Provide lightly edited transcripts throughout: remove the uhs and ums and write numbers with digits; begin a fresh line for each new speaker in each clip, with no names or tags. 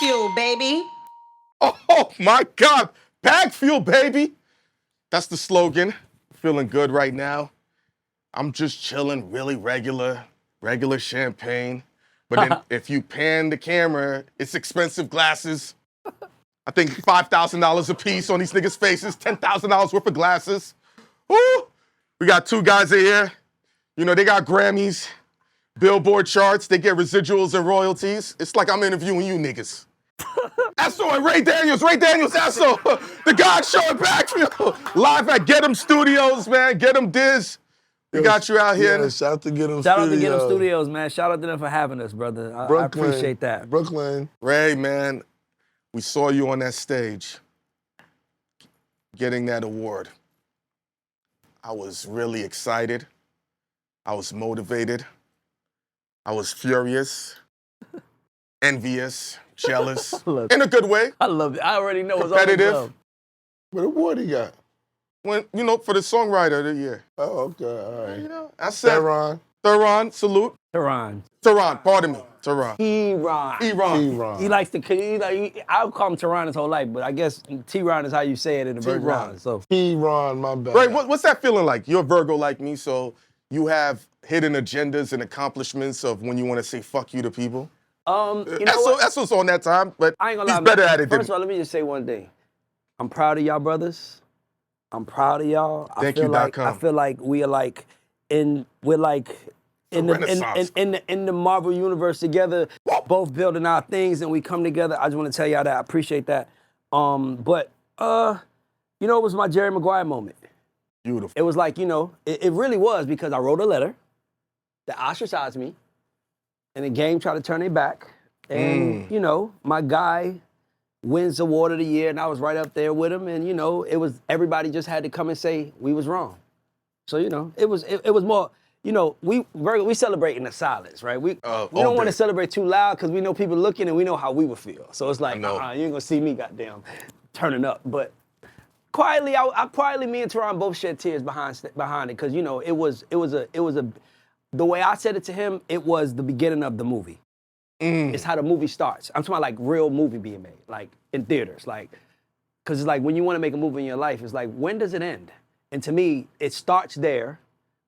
BagFuel, baby.
Oh my God, BagFuel, baby. That's the slogan. Feeling good right now. I'm just chilling, really regular champagne. But then if you pan the camera, it's expensive glasses. I think $5,000 a piece on these niggas' faces, $10,000 worth of glasses. Woo! We got two guys in here. You know, they got Grammys, Billboard charts, they get residuals and royalties. It's like I'm interviewing you niggas. Esso and Ray Daniels, Esso, the God Show at BagFuel, live at Get 'em Studios, man, Get 'em Diz. We got you out here.
Yeah, shout out to Get 'em Studios.
Shout out to Get 'em Studios, man. Shout out to them for having us, brother. I appreciate that.
Brooklyn.
Ray, man, we saw you on that stage getting that award. I was really excited. I was motivated. I was furious, envious, jealous, in a good way.
I love it. I already know it's
competitive.
What award he got?
When, you know, for the songwriter of the year.
Oh, okay, all right.
You know, I said
Theron,
salute.
Tehran,
pardon me, Tehran.
Iran. He likes to, I'll call him Tehran his whole life, but I guess T-Ron is how you say it in the Virgin Islands. So.
T-Ron, my bad.
Right, what's that feeling like? You're a Virgo like me, so you have hidden agendas and accomplishments of when you want to say fuck you to people?
You know what?
That's what's on that time, but
I ain't gonna
he's
lie,
better
man.
at it than
First of all, let me just say one thing. I'm proud of y'all brothers. I'm proud of y'all. I feel like we are like in the Marvel universe together, both building our things, and we come together. I just want to tell y'all that I appreciate that. But you know, it was my Jerry Maguire moment.
Beautiful.
It was like, you know, it really was, because I wrote a letter that ostracized me, and the game tried to turn their back. And, you know, my guy wins award of the year, and I was right up there with him. And, you know, it was, everybody just had to come and say we was wrong. So, you know, it was more, you know, we celebrate in the silence, right? We don't want to celebrate too loud because we know people looking and we know how we would feel. So it's like, you ain't gonna see me goddamn turning up. But quietly, me and Tehran both shed tears behind it, because, you know, it was the way I said it to him, it was the beginning of the movie. It's how the movie starts. I'm talking about like real movie being made, like in theaters, like, because it's like when you want to make a movie in your life, it's like, when does it end? And to me, it starts there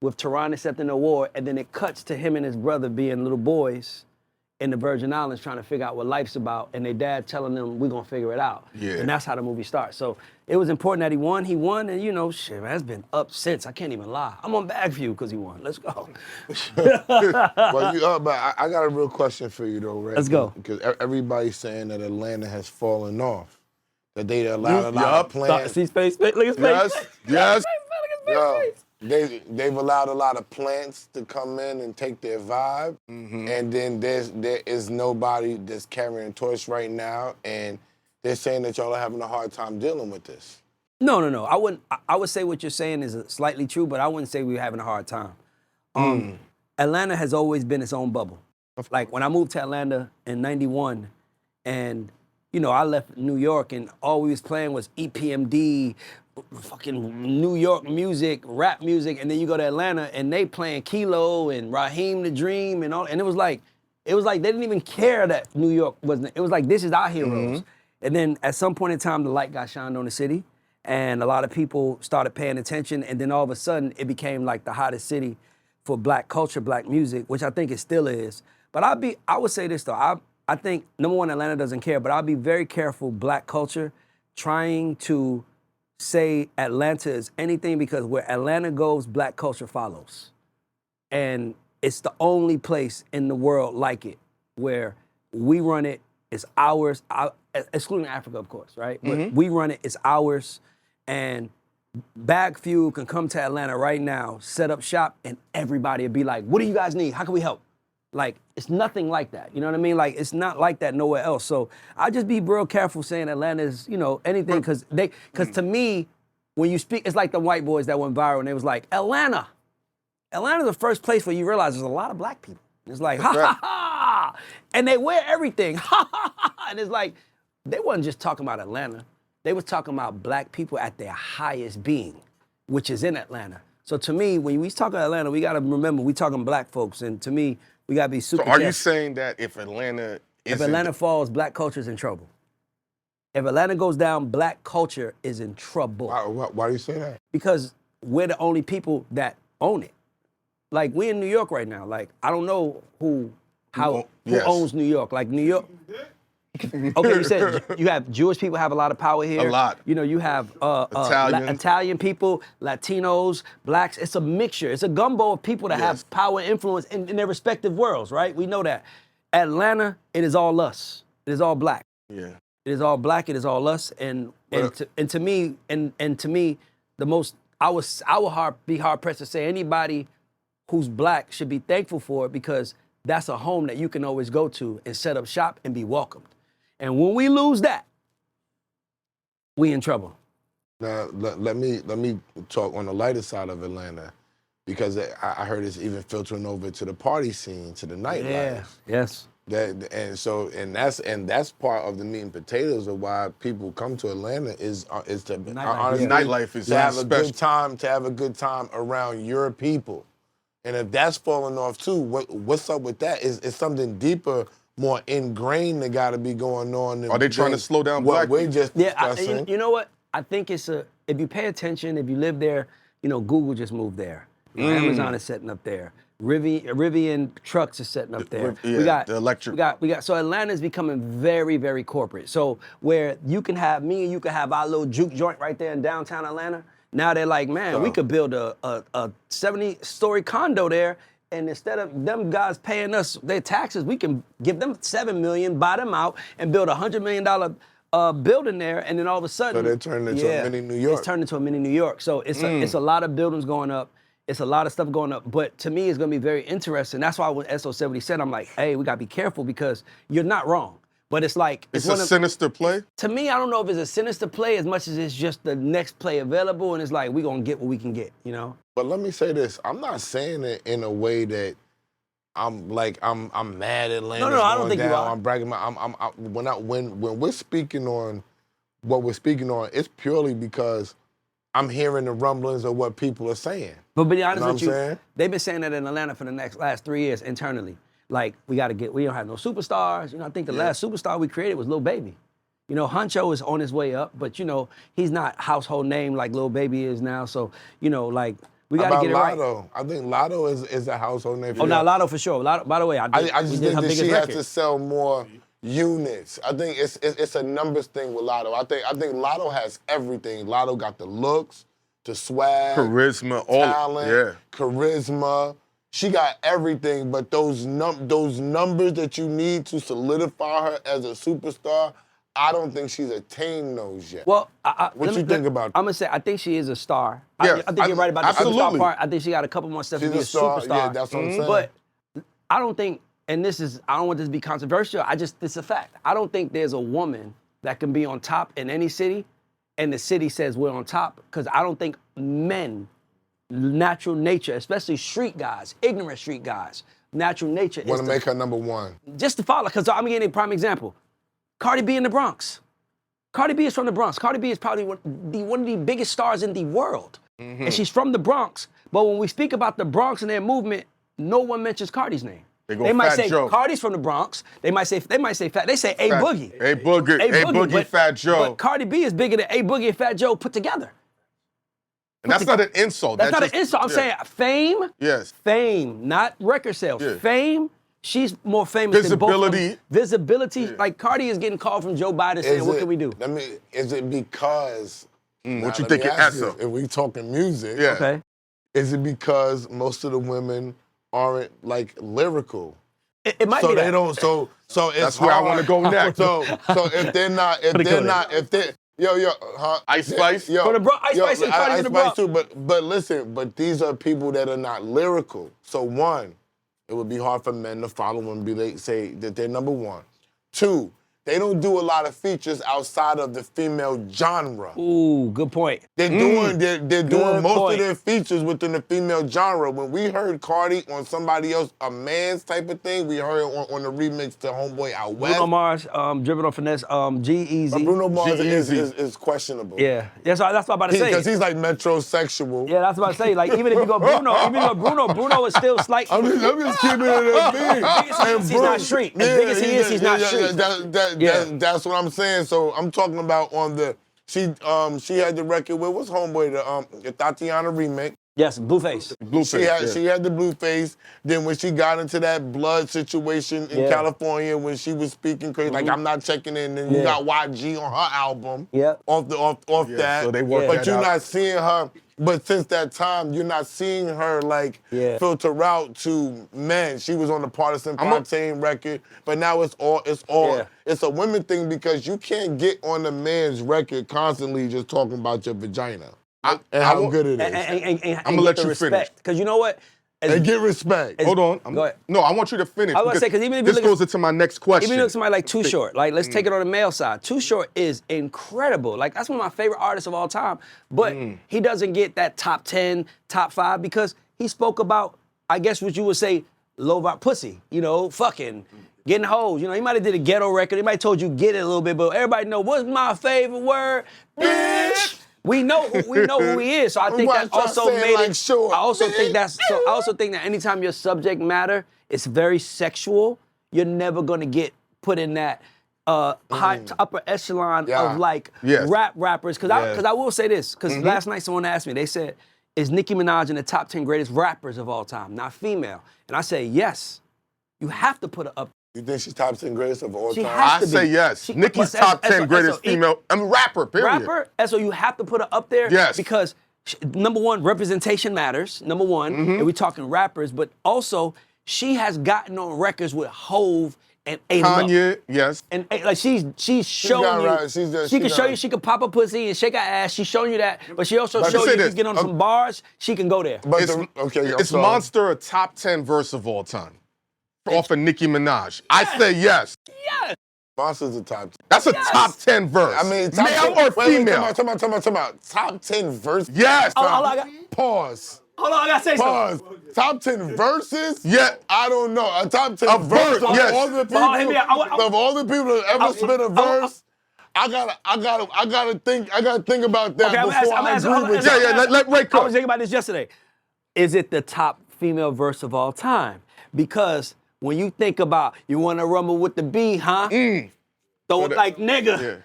with Tehran accepting the award, and then it cuts to him and his brother being little boys in the Virgin Islands trying to figure out what life's about, and their dad telling them, we're gonna figure it out. Yeah. And that's how the movie starts. So it was important that he won, and you know, shit, man, it's been up since, I can't even lie. I'm on BagFuel because he won, let's go.
Well, you up, but I got a real question for you though, Ray.
Let's go.
Because everybody's saying that Atlanta has fallen off, that they allowed a lot of plans.
See space, look at space.
Yes.
They've allowed a lot of plants to come in and take their vibe, and then there is nobody that's carrying a torch right now, and they're saying that y'all are having a hard time dealing with this.
No. I would say what you're saying is slightly true, but I wouldn't say we're having a hard time. Atlanta has always been its own bubble. Like when I moved to Atlanta in '91, and you know, I left New York, and all we was playing was EPMD, fucking New York music, rap music, and then you go to Atlanta and they playing Kilo and Raheem the Dream and all, and it was like they didn't even care that New York wasn't. It was like, this is our heroes. And then at some point in time, the light got shined on the city, and a lot of people started paying attention, and then all of a sudden it became like the hottest city for black culture, black music, which I think it still is. But I would say this though, I think number one, Atlanta doesn't care, but I'll be very careful, black culture, trying to say Atlanta is anything, because where Atlanta goes, black culture follows. And it's the only place in the world like it, where we run it, it's ours, excluding Africa, of course, right? But we run it, it's ours, and BagFuel can come to Atlanta right now, set up shop, and everybody will be like, what do you guys need? How can we help? Like, it's nothing like that, you know what I mean? Like, it's not like that nowhere else. So I just be real careful saying Atlanta is, you know, anything, because to me, when you speak, it's like the white boys that went viral, and they was like, Atlanta's the first place where you realize there's a lot of black people. It's like, ha, and they wear everything, and it's like, they wasn't just talking about Atlanta. They was talking about black people at their highest being, which is in Atlanta. So to me, when we talk about Atlanta, we gotta remember we talking black folks, and to me, we gotta be super careful.
Are you saying that if Atlanta
If Atlanta falls, black culture's in trouble. If Atlanta goes down, black culture is in trouble.
Why do you say that?
Because we're the only people that own it. Like, we in New York right now. Like, I don't know who owns New York. Like, New York. Okay, you said you have Jewish people have a lot of power here.
A lot.
You know, you have Italian people, Latinos, blacks. It's a mixture. It's a gumbo of people that have power and influence in their respective worlds, right? We know that. Atlanta, it is all us. It is all black.
Yeah.
It is all black. It is all us. And to me, the most I would be hard pressed to say anybody who's black should be thankful for it, because that's a home that you can always go to and set up shop and be welcomed. And when we lose that, we in trouble.
Now, let me talk on the lighter side of Atlanta, because I heard it's even filtering over to the party scene, to the nightlife.
Yeah. Yes.
And that's part of the meat and potatoes of why people come to Atlanta is to
honestly, nightlife is
to have
special.
to have a good time around your people. And if that's falling off too, what's up with that? Is something deeper, more ingrained that got to be going on?
Are they trying to slow down
what
black
we're just
Yeah,
discussing?
you know what? I think if you pay attention, if you live there, you know, Google just moved there. You know, Amazon is setting up there. Rivian trucks is setting up there.
Yeah, the electric.
We got. So Atlanta is becoming very, very corporate. So where you can have me and you can have our little juke joint right there in downtown Atlanta. Now they're like, man, we could build a 70-story condo there, and instead of them guys paying us their taxes, we can give them $7 million, buy them out, and build a $100 million building there, and then all of a sudden,
So they're turning into a mini New York.
It's turned into a mini New York. So it's a lot of buildings going up. It's a lot of stuff going up. But to me, it's going to be very interesting. That's why when SO70 said, I'm like, hey, we got to be careful, because you're not wrong. But it's like...
It's a sinister play?
To me, I don't know if it's a sinister play as much as it's just the next play available, and it's like, we're going to get what we can get, you know?
But let me say this. I'm not saying it in a way that I'm mad at Atlanta.
No, I don't think you are.
I'm bragging. When we're speaking on what we're speaking on, it's purely because I'm hearing the rumblings of what people are saying.
But be honest with you,
saying?
they've been saying that in Atlanta for the last 3 years internally. Like, we don't have no superstars. You know, I think the last superstar we created was Lil Baby. You know, Huncho is on his way up, but, you know, he's not household name like Lil Baby is now. So, you know, like, we got to get it right.
Lotto? I think Lotto is a household name.
Oh, no, Lotto for sure. Lotto, by the way,
I just think that she has to sell more units. I think it's a numbers thing with Lotto. I think Lotto has everything. Lotto got the looks, the swag,
charisma,
talent, charisma. She got everything, but those numbers that you need to solidify her as a superstar, I don't think she's attained those yet.
Well,
what you think about that?
I'm going to say, I think she is a star.
Yeah,
I think you're right about the
absolutely.
superstar part. I think she got a couple more steps to be a superstar.
Yeah, that's what I'm saying.
But I don't think, and I don't want this to be controversial, it's a fact. I don't think there's a woman that can be on top in any city, and the city says we're on top, because I don't think men, natural nature, especially street guys, ignorant street guys, natural nature
Want to make her number one.
Just to follow, because I'm getting a prime example. Cardi B in the Bronx. Cardi B is from the Bronx. Cardi B is probably one of the biggest stars in the world. And she's from the Bronx. But when we speak about the Bronx and their movement, no one mentions Cardi's name.
They
might
Fat
say
Joe.
Cardi's from the Bronx. They might say Fat. They say A Boogie.
A Boogie, Fat Joe.
But Cardi B is bigger than A Boogie and Fat Joe put together.
And that's not an insult.
That's not an insult. I'm saying fame.
Yes.
Fame, not record sales.
Yeah.
Fame. She's more famous than both of them.
Visibility.
Visibility.
Yeah.
Like, Cardi is getting called from Joe Biden saying, what can we do?
Is it because...
what you think? Answer.
If we talking music,
Okay.
is it because most of the women aren't, like, lyrical?
It might be
So
that.
they don't, so it's
That's where I
hard.
want to go next.
So if they're
Ice Spice?
Yo,
From the Bronx, Ice Spice and Cardi's
Ice
in the
Spice
Bronx.
too, but listen, these are people that are not lyrical. So one, it would be hard for men to follow and say that they're number one. Two, they don't do a lot of features outside of the female genre.
Ooh, good point.
They're doing most
point.
of their features within the female genre. When we heard Cardi on somebody else, a man's type of thing, we heard on the remix to Homeboy Out West.
Bruno Mars, Driven on Finesse, G-Eazy.
Bruno Mars
G-Eazy.
is questionable.
Yeah, that's what I'm about to say.
Because he's like metrosexual.
Yeah, that's what I'm about to say. Like, even if you go Bruno is still slightly.
I'm just keeping it a beat.
He's not street. As big as he is, he's not street.
That's what I'm saying. So I'm talking about on the she had the record with what's homeboy the Tatiana remix.
Yes, Blueface.
She had the Blueface. Then when she got into that blood situation in California when she was speaking crazy, like I'm not checking in, and you got YG on her album.
Yeah.
Off that.
So they worked
But
that
you're
out.
not seeing her. But since that time, you're not seeing her like filter out to men. She was on the Partisan Fontaine record, but now it's a women thing because you can't get on the man's record constantly just talking about your vagina and how good it is.
And
I'm gonna let you finish.
Because you know what?
And get respect.
Hold on.
Go ahead.
No, I want you to finish.
I was gonna say, 'cause even if you
this
look at-
goes into my next question.
Even if somebody like Too Short, like let's take it on the male side. Too Short is incredible. Like that's one of my favorite artists of all time. But he doesn't get that top 10, top 5 because he spoke about, I guess what you would say, low vibe pussy. You know, fucking, getting hoes. You know, he might have did a ghetto record. He might have told you get it a little bit, but everybody know what's my favorite word, bitch. We know who he is. So I think that also made it.
Sure.
I also think that anytime your subject matter is very sexual, you're never gonna get put in that high upper echelon of like rap rappers. Cause I will say this, because last night someone asked me, they said, is Nicki Minaj in the top 10 greatest rappers of all time, not female? And I say, yes. You have to put her up.
You think she's top 10 greatest of all
She
time?
has
I
to be.
say yes. Nicki's top 10 greatest female. Rapper, period.
Rapper, and so you have to put her up there.
Yes.
Because number one, representation matters. Number one, and we're talking rappers, but also she has gotten on records with Hove and
Kanye, yes.
And like she's showing you,
right.
she can show you she can pop a pussy and shake her ass. She's showing you that, but she also
But
shows
say
you
this,
can get on some bars. She can go there.
But
Is Monster a top 10 verse of all time? Off of Nicki Minaj. I say yes.
Yes.
Monster's the top 10.
That's a top 10 verse.
I mean,
male or female?
Talk about top 10 verse.
Yes.
Pause.
Hold on, I gotta say
Pause.
something.
Top 10 verses?
Yeah.
I don't know. A top 10
A
verse
verse,
of
yes.
all the people, of all the people that ever spit a verse. I gotta think about that before I agree with you.
Yeah, let Ray
I
cook.
was thinking about this yesterday. Is it the top female verse of all time? Because when you think about you want to rumble with the B, huh? Throw it like nigga.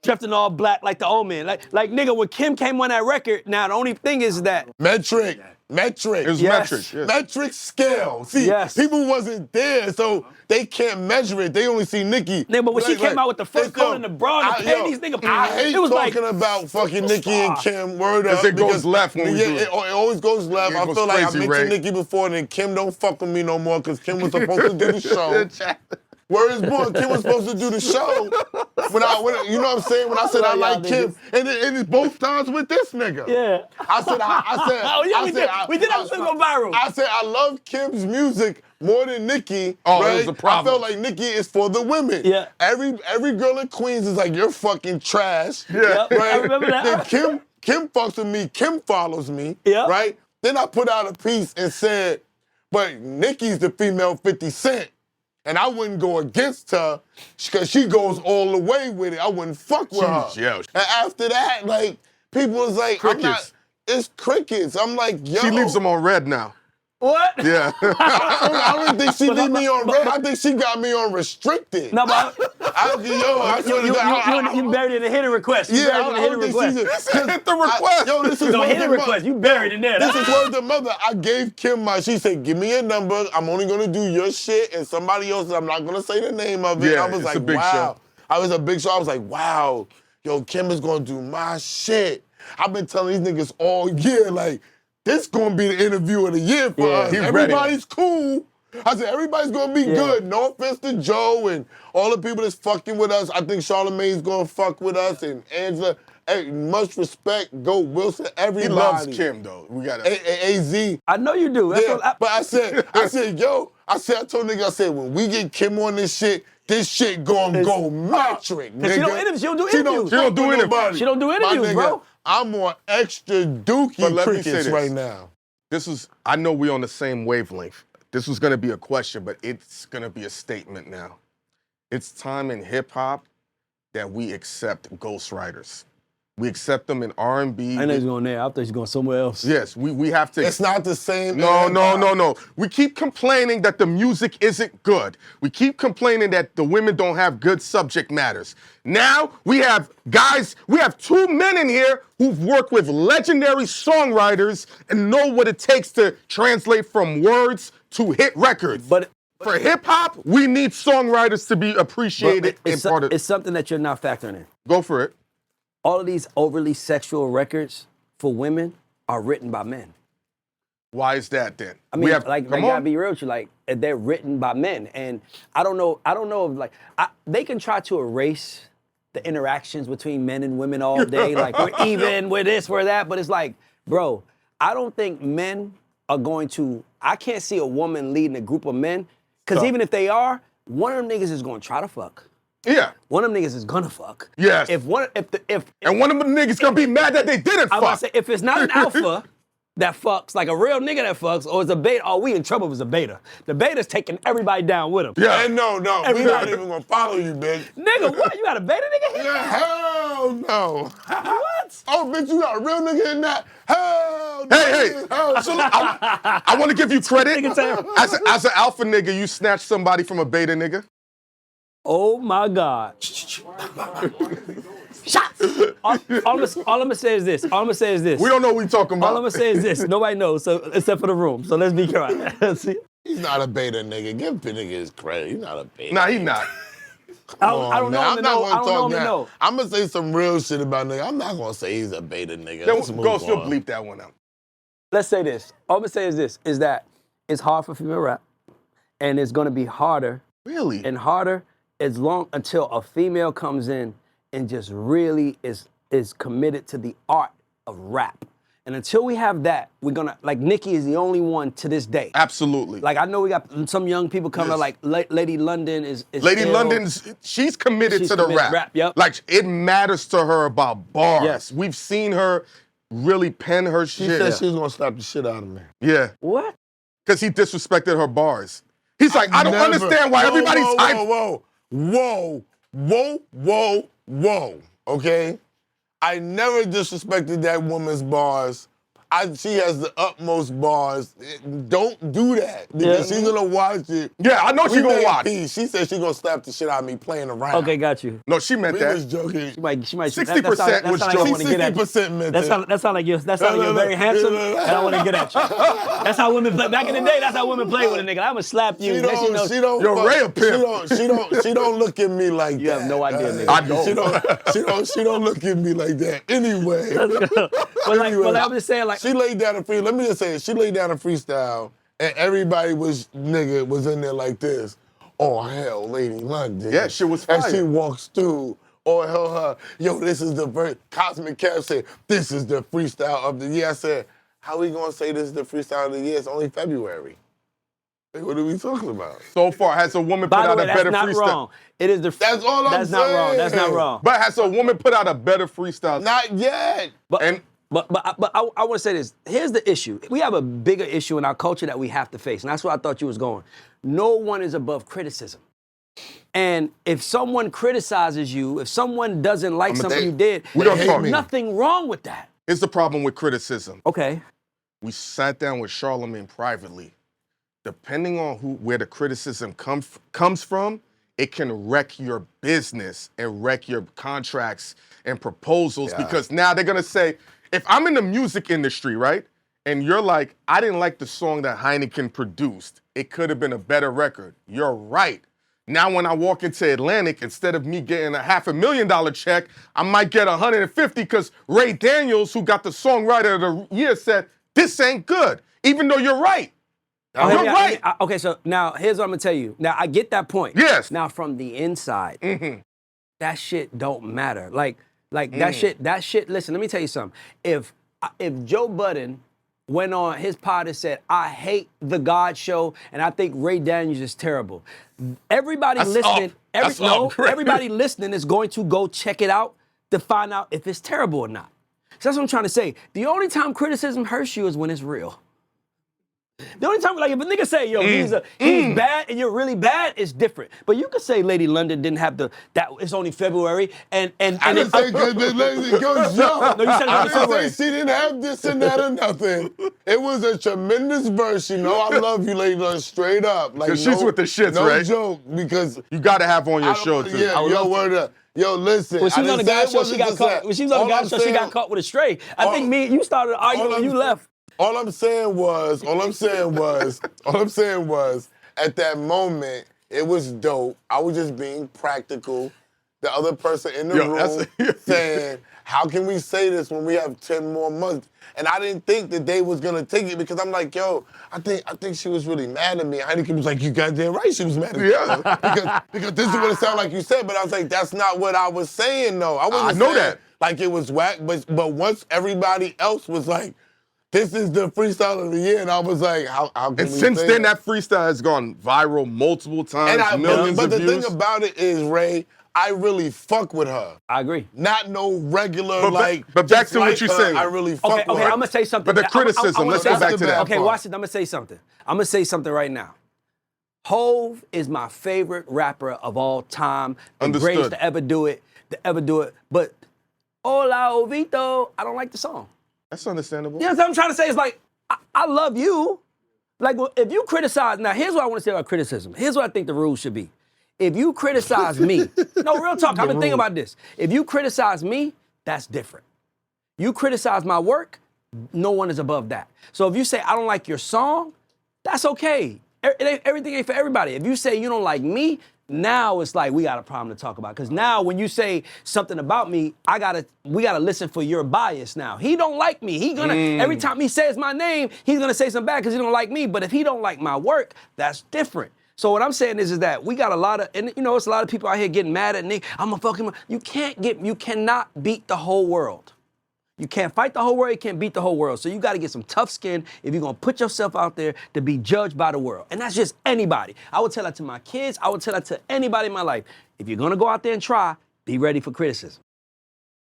Dressed in all black like the old man. Like nigga, when Kim came on that record, now the only thing is that
Metric.
It was
Yes.
metric. Yes.
Metric scale. See, people wasn't there, so they can't measure it. They only see Nicki.
Nigga, but when she came out with the first coat and the bra and the panties, nigga,
I hate
it was
talking
like,
about fucking Nicki and Kim. Word up.
It goes left when we do it.
It always goes left.
Yeah, it
I
goes
feel like I
crazy,
mentioned
Ray.
Nicki before, and then Kim don't fuck with me no more because Kim was supposed to do the show. Word is born. Kim was supposed to do the show. When you know what I'm saying? When I said I like Kim, and it's both times with this nigga.
yeah.
I said,
Oh, yeah, we did episode go viral.
I said I love Kim's music more than Nicki.
Oh,
right?
it was a problem.
I felt like Nicki is for the women.
Yeah.
Every girl in Queens is like, you're fucking trash.
Yeah.
Yep,
Right?
I remember that.
Then Kim fucks with me. Kim follows me.
Yeah.
Right? Then I put out a piece and said, but Nicki's the female 50 Cent. And I wouldn't go against her because she goes all the way with it. I wouldn't fuck with her.
Yeah.
And after that, like, people was like, it's crickets. I'm like, yo.
She leaves them on red now.
What?
Yeah.
I don't think she leave me on red. I think she got me on restricted.
No, but
I swear to God,
you buried in a hidden request. You buried in a hidden request.
Hit the request.
Yo, this is
No,
word
hidden
to
request. You buried in there.
This is word to mother. I gave Kim she said, give me your number. I'm only going to do your shit and somebody else's. I'm not going to say the name of it.
Yeah,
I was
it's
like,
a big
wow.
show.
I was a big show. I was like, wow. Yo, Kim is going to do my shit. I've been telling these niggas all year, like, this gonna be the interview of the year for us. Everybody's cool. I said, everybody's gonna be good. No offense to Joe and all the people that's fucking with us. I think Charlamagne's gonna fuck with us and Angela. Hey, much respect, go Wilson, everybody.
He loves Kim, though. We gotta.
AZ.
I know you do. That's
Yeah,
what
but I said, yo, I told niggas, when we get Kim on this shit, this shit gonna go metric, nigga.
She don't interview. She don't do interviews.
She don't do
interviews.
She don't do
My
interviews,
nigga,
bro.
I'm on extra dookie
But let me say
crickets
this.
right now.
I know we're on the same wavelength. This was gonna be a question, but it's gonna be a statement now. It's time in hip hop that we accept ghostwriters. We accept them in R&B.
I know he's going there. I thought he's going somewhere else.
Yes, we have to.
It's not the same.
No. We keep complaining that the music isn't good. We keep complaining that the women don't have good subject matters. Now we have two men in here who've worked with legendary songwriters and know what it takes to translate from words to hit records.
But
for hip hop, we need songwriters to be appreciated and
it's,
part of.
it's something that you're not factoring in.
Go for it.
All of these overly sexual records for women are written by men.
Why is that then?
I mean,
come
I gotta
on.
be real with you. Like, they're written by men, and I don't know if they can try to erase the interactions between men and women all day. Like, we're even, we're this, we're that. But it's like, bro, I don't think men are going to. I can't see a woman leading a group of men, because even if they are, one of them niggas is going to try to fuck.
Yeah.
One of them niggas is gonna fuck.
Yes.
And one of them
niggas gonna be mad that they didn't
I was
fuck.
about to say, if it's not an alpha that fucks, like a real nigga that fucks, or it's a beta, oh, we in trouble if it's a beta. The beta's taking everybody down with him.
Yeah.
And no, we not even gonna follow you, bitch.
Nigga, what? You got a beta nigga here?
Yeah, hell no.
What?
Oh, bitch, you got a real nigga in that? Hell no.
Hey.
Hell,
So I want to give you credit.
Nigga terrible.
As an alpha nigga, you snatched somebody from a beta nigga.
Oh my God. Shots. All I'm gonna say is this.
We don't know what we talking about.
All I'm gonna say is this. Nobody knows, so except for the room. So let's be quiet. See?
He's not a beta nigga. Give the nigga his credit. He's not a beta.
Nah, he not.
I don't know him to know. I don't know him to know.
I'm gonna say some real shit about nigga. I'm not gonna say he's a beta nigga.
Then
Let's move
go still
on.
bleep that one out.
Let's say this. All I'm gonna say is this: is that it's hard for female rap, and it's gonna be harder
Really?
and harder until a female comes in and just really is committed to the art of rap. And until we have that, we're gonna, like, Nicki is the only one to this day.
Absolutely.
Like, I know we got some young people coming up, like Lady London is
Lady
ill.
London's, she's committed
She's
to the
committed
rap.
yep.
Like, it matters to her about bars.
Yes.
We've seen her really pen her
She
shit.
said she was gonna slap the shit out of me.
Yeah.
What?
Because he disrespected her bars. He's like, I don't understand why everybody's hyped.
Whoa. Okay? I never disrespected that woman's bars. She has the utmost bars. Don't do that because she's gonna watch it.
Yeah, I know she gonna
made
watch.
peace. She said she gonna slap the shit out of me playing around.
Okay, got you.
No, she meant
We was
that.
joking.
She might.
60% was joking.
She 60% meant that.
That sound like you're very handsome, and I want to get at you. That's how women play. Back in the day, that's how women play with a nigga. I'm gonna slap you.
She don't.
You're Ray a pimp.
She don't look at me like
You
that.
have no idea, nigga.
I don't.
She don't look at me like that. Anyway.
But I'm just saying, like,
She laid down a free. Let me just say, she laid down a freestyle, and everybody was in there like this. Oh hell, Lady London.
Yeah, shit was
And
fire.
she walks through. Oh hell, her. Yo, this is the first. Cosmic Cap said, this is the freestyle of the year. I said, how we gonna say this is the freestyle of the year? It's only February. Like, what are we talking about?
So far, has a woman put
by the
out
way,
a
that's
better
not
freestyle?
wrong. It is the.
That's all I'm
That's not wrong. That's not
saying.
wrong.
But has a woman put out a better freestyle?
Not yet.
But
And-
I want to say this. Here's the issue. We have a bigger issue in our culture that we have to face, and that's where I thought you was going. No one is above criticism. And if someone criticizes you, if someone doesn't like something you did,
We don't
there's
talk.
nothing wrong with that.
Here's the problem with criticism.
Okay.
We sat down with Charlamagne privately. Depending on where the criticism comes from, it can wreck your business and wreck your contracts and proposals because now they're gonna say, if I'm in the music industry, right, and you're like, I didn't like the song that Hynaken produced. It could have been a better record. You're right. Now when I walk into Atlantic, instead of me getting a $500,000 check, I might get 150 because Ray Daniels, who got the songwriter of the year, said, this ain't good, even though you're right.
Okay,
You're right.
Okay, so now here's what I'm gonna tell you. Now I get that point.
Yes.
Now from the inside, that shit don't matter. Like that shit. Listen, let me tell you something. If Joe Budden went on his pod and said, I hate the God show, and I think Ray Daniels is terrible. Everybody listening, everybody listening is going to go check it out to find out if it's terrible or not. So that's what I'm trying to say. The only time criticism hurts you is when it's real. The only time, like, if a nigga say, yo, he's bad and you're really bad, it's different. But you could say Lady London didn't have that it's only February, and
I didn't say Lady Go jump.
No, you said
I
it's only
didn't say she didn't have this and that or nothing. It was a tremendous verse. You know, I love you, Lady London, straight up. Like,
she's with the shits,
no
right?
No joke, because
you got to have on your show, too.
Yeah, yo, word up. Yo, listen.
When she was on the guy show, she got caught. When she was on the guy show, she got caught with a stray. I think me and you started arguing when you left.
All I'm saying was, at that moment, it was dope. I was just being practical. The other person in the room saying, how can we say this when we have 10 more months? And I didn't think that they was gonna take it because I'm like, yo, I think she was really mad at me. Hynaken was like, you goddamn right she was mad at me. Yeah. because this is what it sounded like you said, but I was like, that's not what I was saying, though. I know that. Like it was whack, but once everybody else was like, this is the freestyle of the year, and I was like, how can we say that?
And since then, that freestyle has gone viral multiple times, millions of views. But the
thing about it is, Ray, I really fuck with her.
I agree.
Not no regular,
but back to what you're saying.
I really fuck with her.
Okay, I'm going to say something.
But the criticism, let's go back to that.
Okay, watch it. I'm going to say something. I'm going to say something right now. Hov is my favorite rapper of all time. The greatest to ever do it. But Hola, Ovito, I don't like the song.
That's understandable.
You know what I'm trying to say? It's like, I love you. Like, if you criticize, now here's what I want to say about criticism. Here's what I think the rules should be. If you criticize me, no, real talk, I've been thinking about this. If you criticize me, that's different. You criticize my work, no one is above that. So if you say, I don't like your song, that's okay. Everything ain't for everybody. If you say you don't like me, now it's like we got a problem to talk about. Because now when you say something about me, we gotta listen for your bias now. He don't like me. He gonna, every time he says my name, he's gonna say something bad because he don't like me. But if he don't like my work, that's different. So what I'm saying is that we got a lot of, and you know, it's a lot of people out here getting mad at Nick. I'm gonna fuck him. You cannot beat the whole world. You can't fight the whole world, you can't beat the whole world. So you gotta get some tough skin if you're gonna put yourself out there to be judged by the world. And that's just anybody. I would tell that to my kids, I would tell that to anybody in my life. If you're gonna go out there and try, be ready for criticism.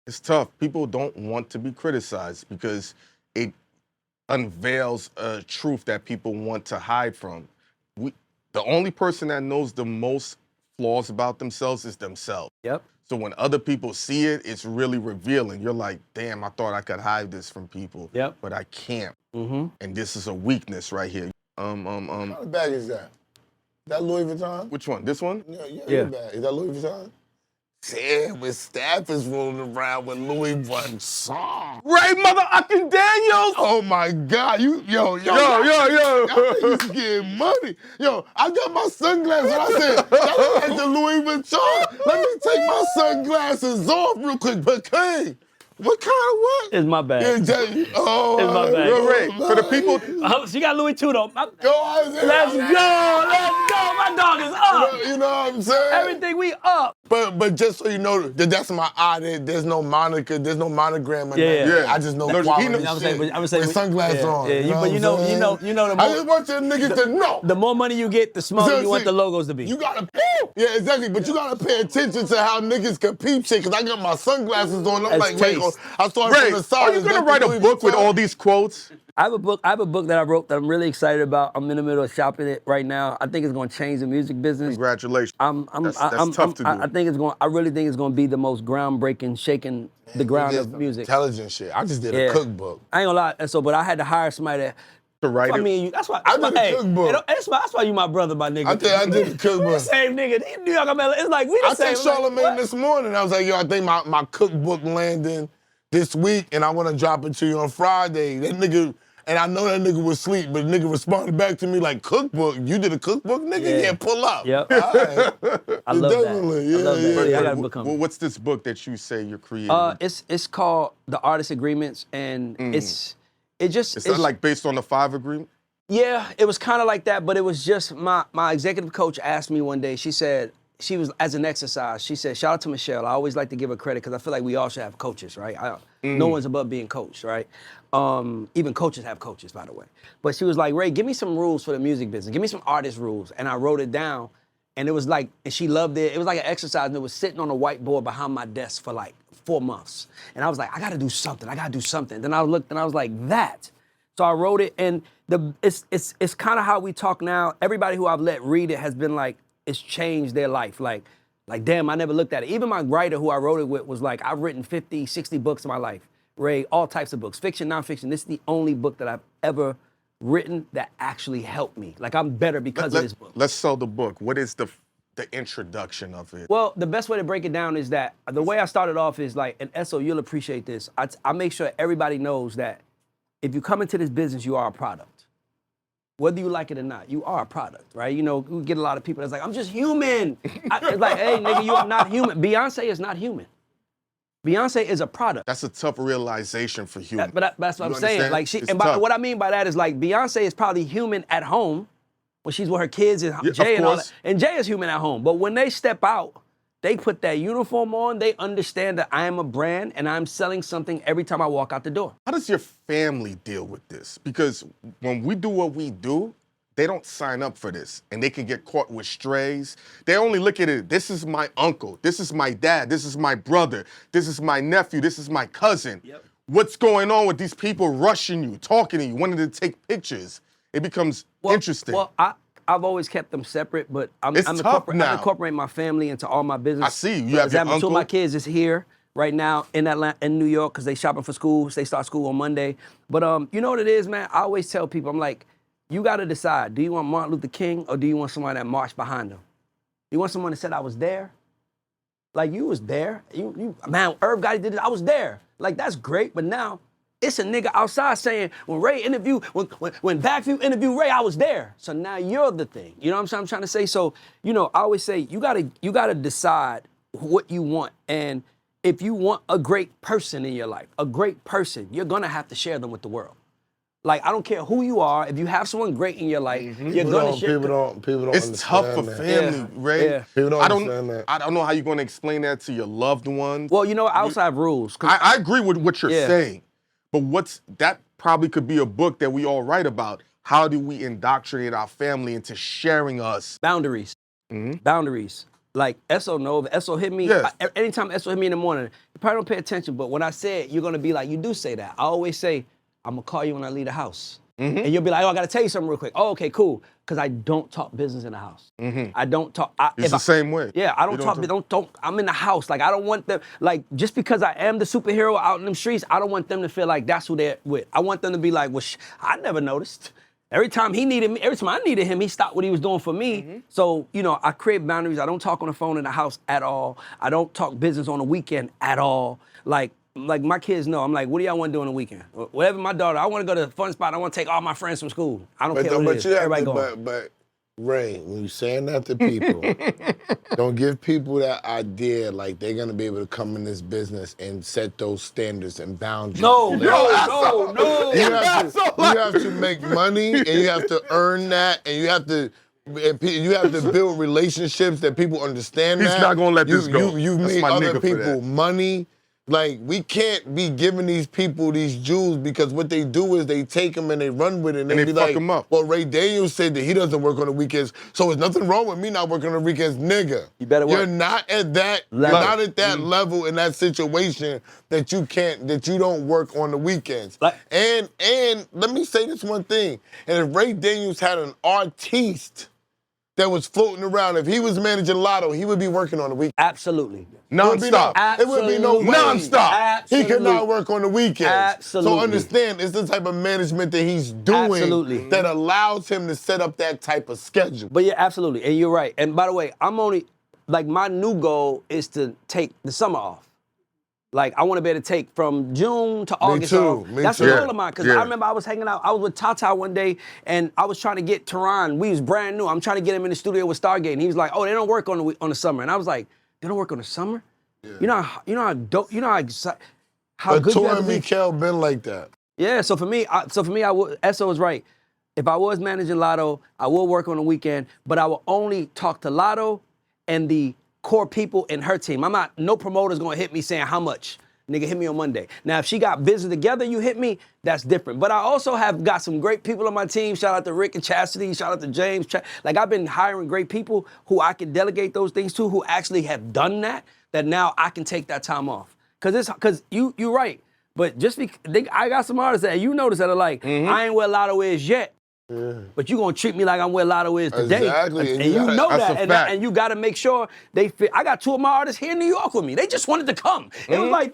It's tough. People don't want to be criticized because it unveils a truth that people want to hide from. The only person that knows the most flaws about themselves is themselves.
Yep.
So when other people see it, it's really revealing. You're like, damn, I thought I could hide this from people, but I can't. And this is a weakness right here.
What kind of bag is that? Is that Louis Vuitton?
Which one? This one?
Yeah. Bag. Is that Louis Vuitton? Damn, with Staff is rolling around with Louis Vuitton.
Ray motherfucking Daniels!
Oh my God, yo. Y'all getting money. Yo, I got my sunglasses on. I said, that's like the Louis Vuitton. Let me take my sunglasses off real quick. But King, what kind of what?
It's my bag.
It's my
bag.
Yo, Ray, for the people.
She got Louis too though.
Let's
go. My dog is up.
You know what I'm saying?
Everything we up.
But just so you know, that's my eye. There's no moniker. There's no monogram.
Yeah.
I just know quality.
I'm saying,
with sunglasses on.
Yeah, but you know.
I just want your niggas to know.
The more money you get, the smaller you want the logos to be.
You gotta pay. Yeah, exactly. But you gotta pay attention to how niggas can peep shit. Cause I got my sunglasses on. I'm like, wait, I started
Ray,
from the side.
are you gonna write a book with all these quotes?
I have a book that I wrote that I'm really excited about. I'm in the middle of shopping it right now. I think it's going to change the music business.
Congratulations.
That's
tough to do.
I really think it's going to be the most groundbreaking, shaking the ground of music.
Intelligent shit. I just did a cookbook.
I ain't gonna lie. But I had to hire somebody
to write it.
I mean, that's why
I did a cookbook.
That's why you my brother, my nigga.
I did a cookbook.
Same nigga. New York, it's like we the same.
I texted Charlamagne this morning. I was like, yo, I think my cookbook landing this week, and I want to drop it to you on Friday. That nigga. And I know that nigga was asleep, but the nigga responded back to me like, cookbook? You did a cookbook, nigga? Yeah, pull up.
Yep.
All right.
I love that.
Yeah,
I love that.
yeah.
I got a book coming.
Well, what's this book that you say you're creating?
It's called The Artist Agreements, and it's
not like based on the 5 agreement?
Yeah, it was kind of like that, but it was just my executive coach asked me one day, she said, she was, as an exercise, she said, shout out to Michelle. I always like to give her credit because I feel like we all should have coaches, right? No one's above being coached, right? Even coaches have coaches, by the way. But she was like, Ray, give me some rules for the music business. Give me some artist rules. And I wrote it down. And it was like, and she loved it. It was like an exercise, and it was sitting on a whiteboard behind my desk for like 4 months. And I was like, I gotta do something. Then I looked and I was like, that. So I wrote it, and it's kind of how we talk now. Everybody who I've let read it has been like, it's changed their life. Like, damn, I never looked at it. Even my writer who I wrote it with was like, I've written 50, 60 books in my life. Ray, all types of books, fiction, nonfiction. This is the only book that I've ever written that actually helped me. Like, I'm better because of this book.
Let's sell the book. What is the introduction of it?
Well, the best way to break it down is that the way I started off is like, and Esso, you'll appreciate this. I make sure everybody knows that if you come into this business, you are a product. Whether you like it or not, you are a product, right? You know, we get a lot of people that's like, I'm just human. It's like, hey, nigga, you are not human. Beyonce is not human. Beyonce is a product.
That's a tough realization for humans.
But that's what I'm saying. Like what I mean by that is like Beyonce is probably human at home when she's with her kids and Jay and all that. And Jay is human at home. But when they step out, they put that uniform on, they understand that I am a brand and I'm selling something every time I walk out the door.
How does your family deal with this? Because when we do what we do, they don't sign up for this, and they can get caught with strays. They only look at it, this is my uncle, this is my dad, this is my brother, this is my nephew, this is my cousin. Yep. What's going on with these people rushing you, talking to you, wanting to take pictures? It becomes interesting.
Well, I've always kept them separate, but I'm incorporating my family into all my business.
I see you have your uncle.
Two of my kids is here right now in Atlanta, in New York, because they shopping for school. They start school on Monday. But you know what it is, man? I always tell people, I'm like, you got to decide. Do you want Martin Luther King or do you want somebody that marched behind him? You want someone that said, I was there? Like, you was there. Man, Irv Gotti did it. I was there. Like, that's great. But now it's a nigga outside saying, when BagFuel interviewed Ray, I was there. So now you're the thing. You know what I'm trying to say? So, you know, I always say, you gotta decide what you want. And if you want a great person in your life, a great person, you're gonna have to share them with the world. Like, I don't care who you are. If you have someone great in your life, you're gonna share.
People don't.
It's tough for family, Ray.
Yeah.
People don't understand that.
I don't know how you're gonna explain that to your loved ones.
Well, you know, I also have rules.
I agree with what you're saying, but that probably could be a book that we all write about. How do we indoctrinate our family into sharing us?
Boundaries. Boundaries. Like, Esso knows. Esso hit me.
Yes.
Anytime Esso hit me in the morning, you probably don't pay attention, but when I say it, you're gonna be like, you do say that. I always say, I'm gonna call you when I leave the house. And you'll be like, oh, I gotta tell you something real quick. Oh, okay, cool. Because I don't talk business in the house. I don't talk.
It's the same way.
Yeah, I don't talk. I'm in the house. Like, I don't want them, like, just because I am the superhero out in them streets, I don't want them to feel like that's who they're with. I want them to be like, well, I never noticed. Every time I needed him, he stopped what he was doing for me. So, you know, I create boundaries. I don't talk on the phone in the house at all. I don't talk business on the weekend at all. Like my kids know. I'm like, what do y'all want to do on the weekend? Whatever my daughter, I want to go to a fun spot. I want to take all my friends from school. I don't care what it is. Everybody going.
But Ray, when you're saying that to people, don't give people that idea like they're going to be able to come in this business and set those standards and boundaries.
No.
You have to make money, and you have to earn that, and you have to build relationships that people understand.
He's not gonna let this go.
You've made other people money. Like, we can't be giving these people these jewels, because what they do is they take them and they run with it. And they be
fuck
like,
them up.
well, Ray Daniels said that he doesn't work on the weekends, so there's nothing wrong with me not working on the weekends, nigga.
You better work.
You're not at that level. You're not at that level in that situation that you don't work on the weekends. And let me say this one thing. And if Ray Daniels had an artiste that was floating around, if he was managing Lotto, he would be working on the weekend.
Absolutely.
Non-stop.
It would be no way.
Non-stop.
He could not work on the weekends.
Absolutely.
So understand, it's the type of management that he's doing that allows him to set up that type of schedule.
But yeah, absolutely, and you're right. And by the way, my new goal is to take the summer off. Like, I want to be able to take from June to August off. That's a goal of mine, because I remember I was hanging out. I was with Tata one day, and I was trying to get Tehran. We was brand new. I'm trying to get him in the studio with Stargate, and he was like, "Oh, they don't work on the summer." And I was like, "They don't work on the summer? Yeah. You know how dope. You know how good you have to be."
Mikael been like that.
Yeah. So for me, Esso is right. If I was managing Lotto, I will work on the weekend, but I will only talk to Lotto and the core people in her team. No promoter's gonna hit me saying how much. Nigga, hit me on Monday. Now, if she got business together, you hit me, that's different. But I also have got some great people on my team. Shout out to Rick and Chastity. Shout out to James. Like, I've been hiring great people who I can delegate those things to, who actually have done that now I can take that time off. Because you're right. But just because I got some artists that you notice that are like, I ain't where Lotto is yet. Yeah. But you gonna treat me like I'm where Lotto is today.
Exactly.
And you know
that's
that. And you gotta make sure they fit. I got 2 of my artists here in New York with me. They just wanted to come. It was like,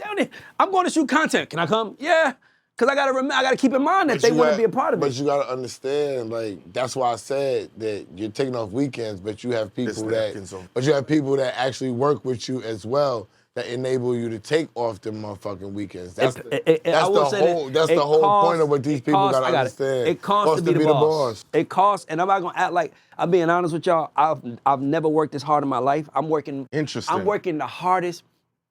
I'm going to shoot content. Can I come? Yeah. Because I gotta keep in mind that they want to be a part of it.
But you gotta understand, like, that's why I said that you're taking off weekends, but you have people that actually work with you as well, that enable you to take off them motherfucking weekends. That's the whole point of what these people gotta understand.
It costs to be the boss. It costs, and I'm not gonna act like I'm being honest with y'all. I've never worked this hard in my life. I'm working the hardest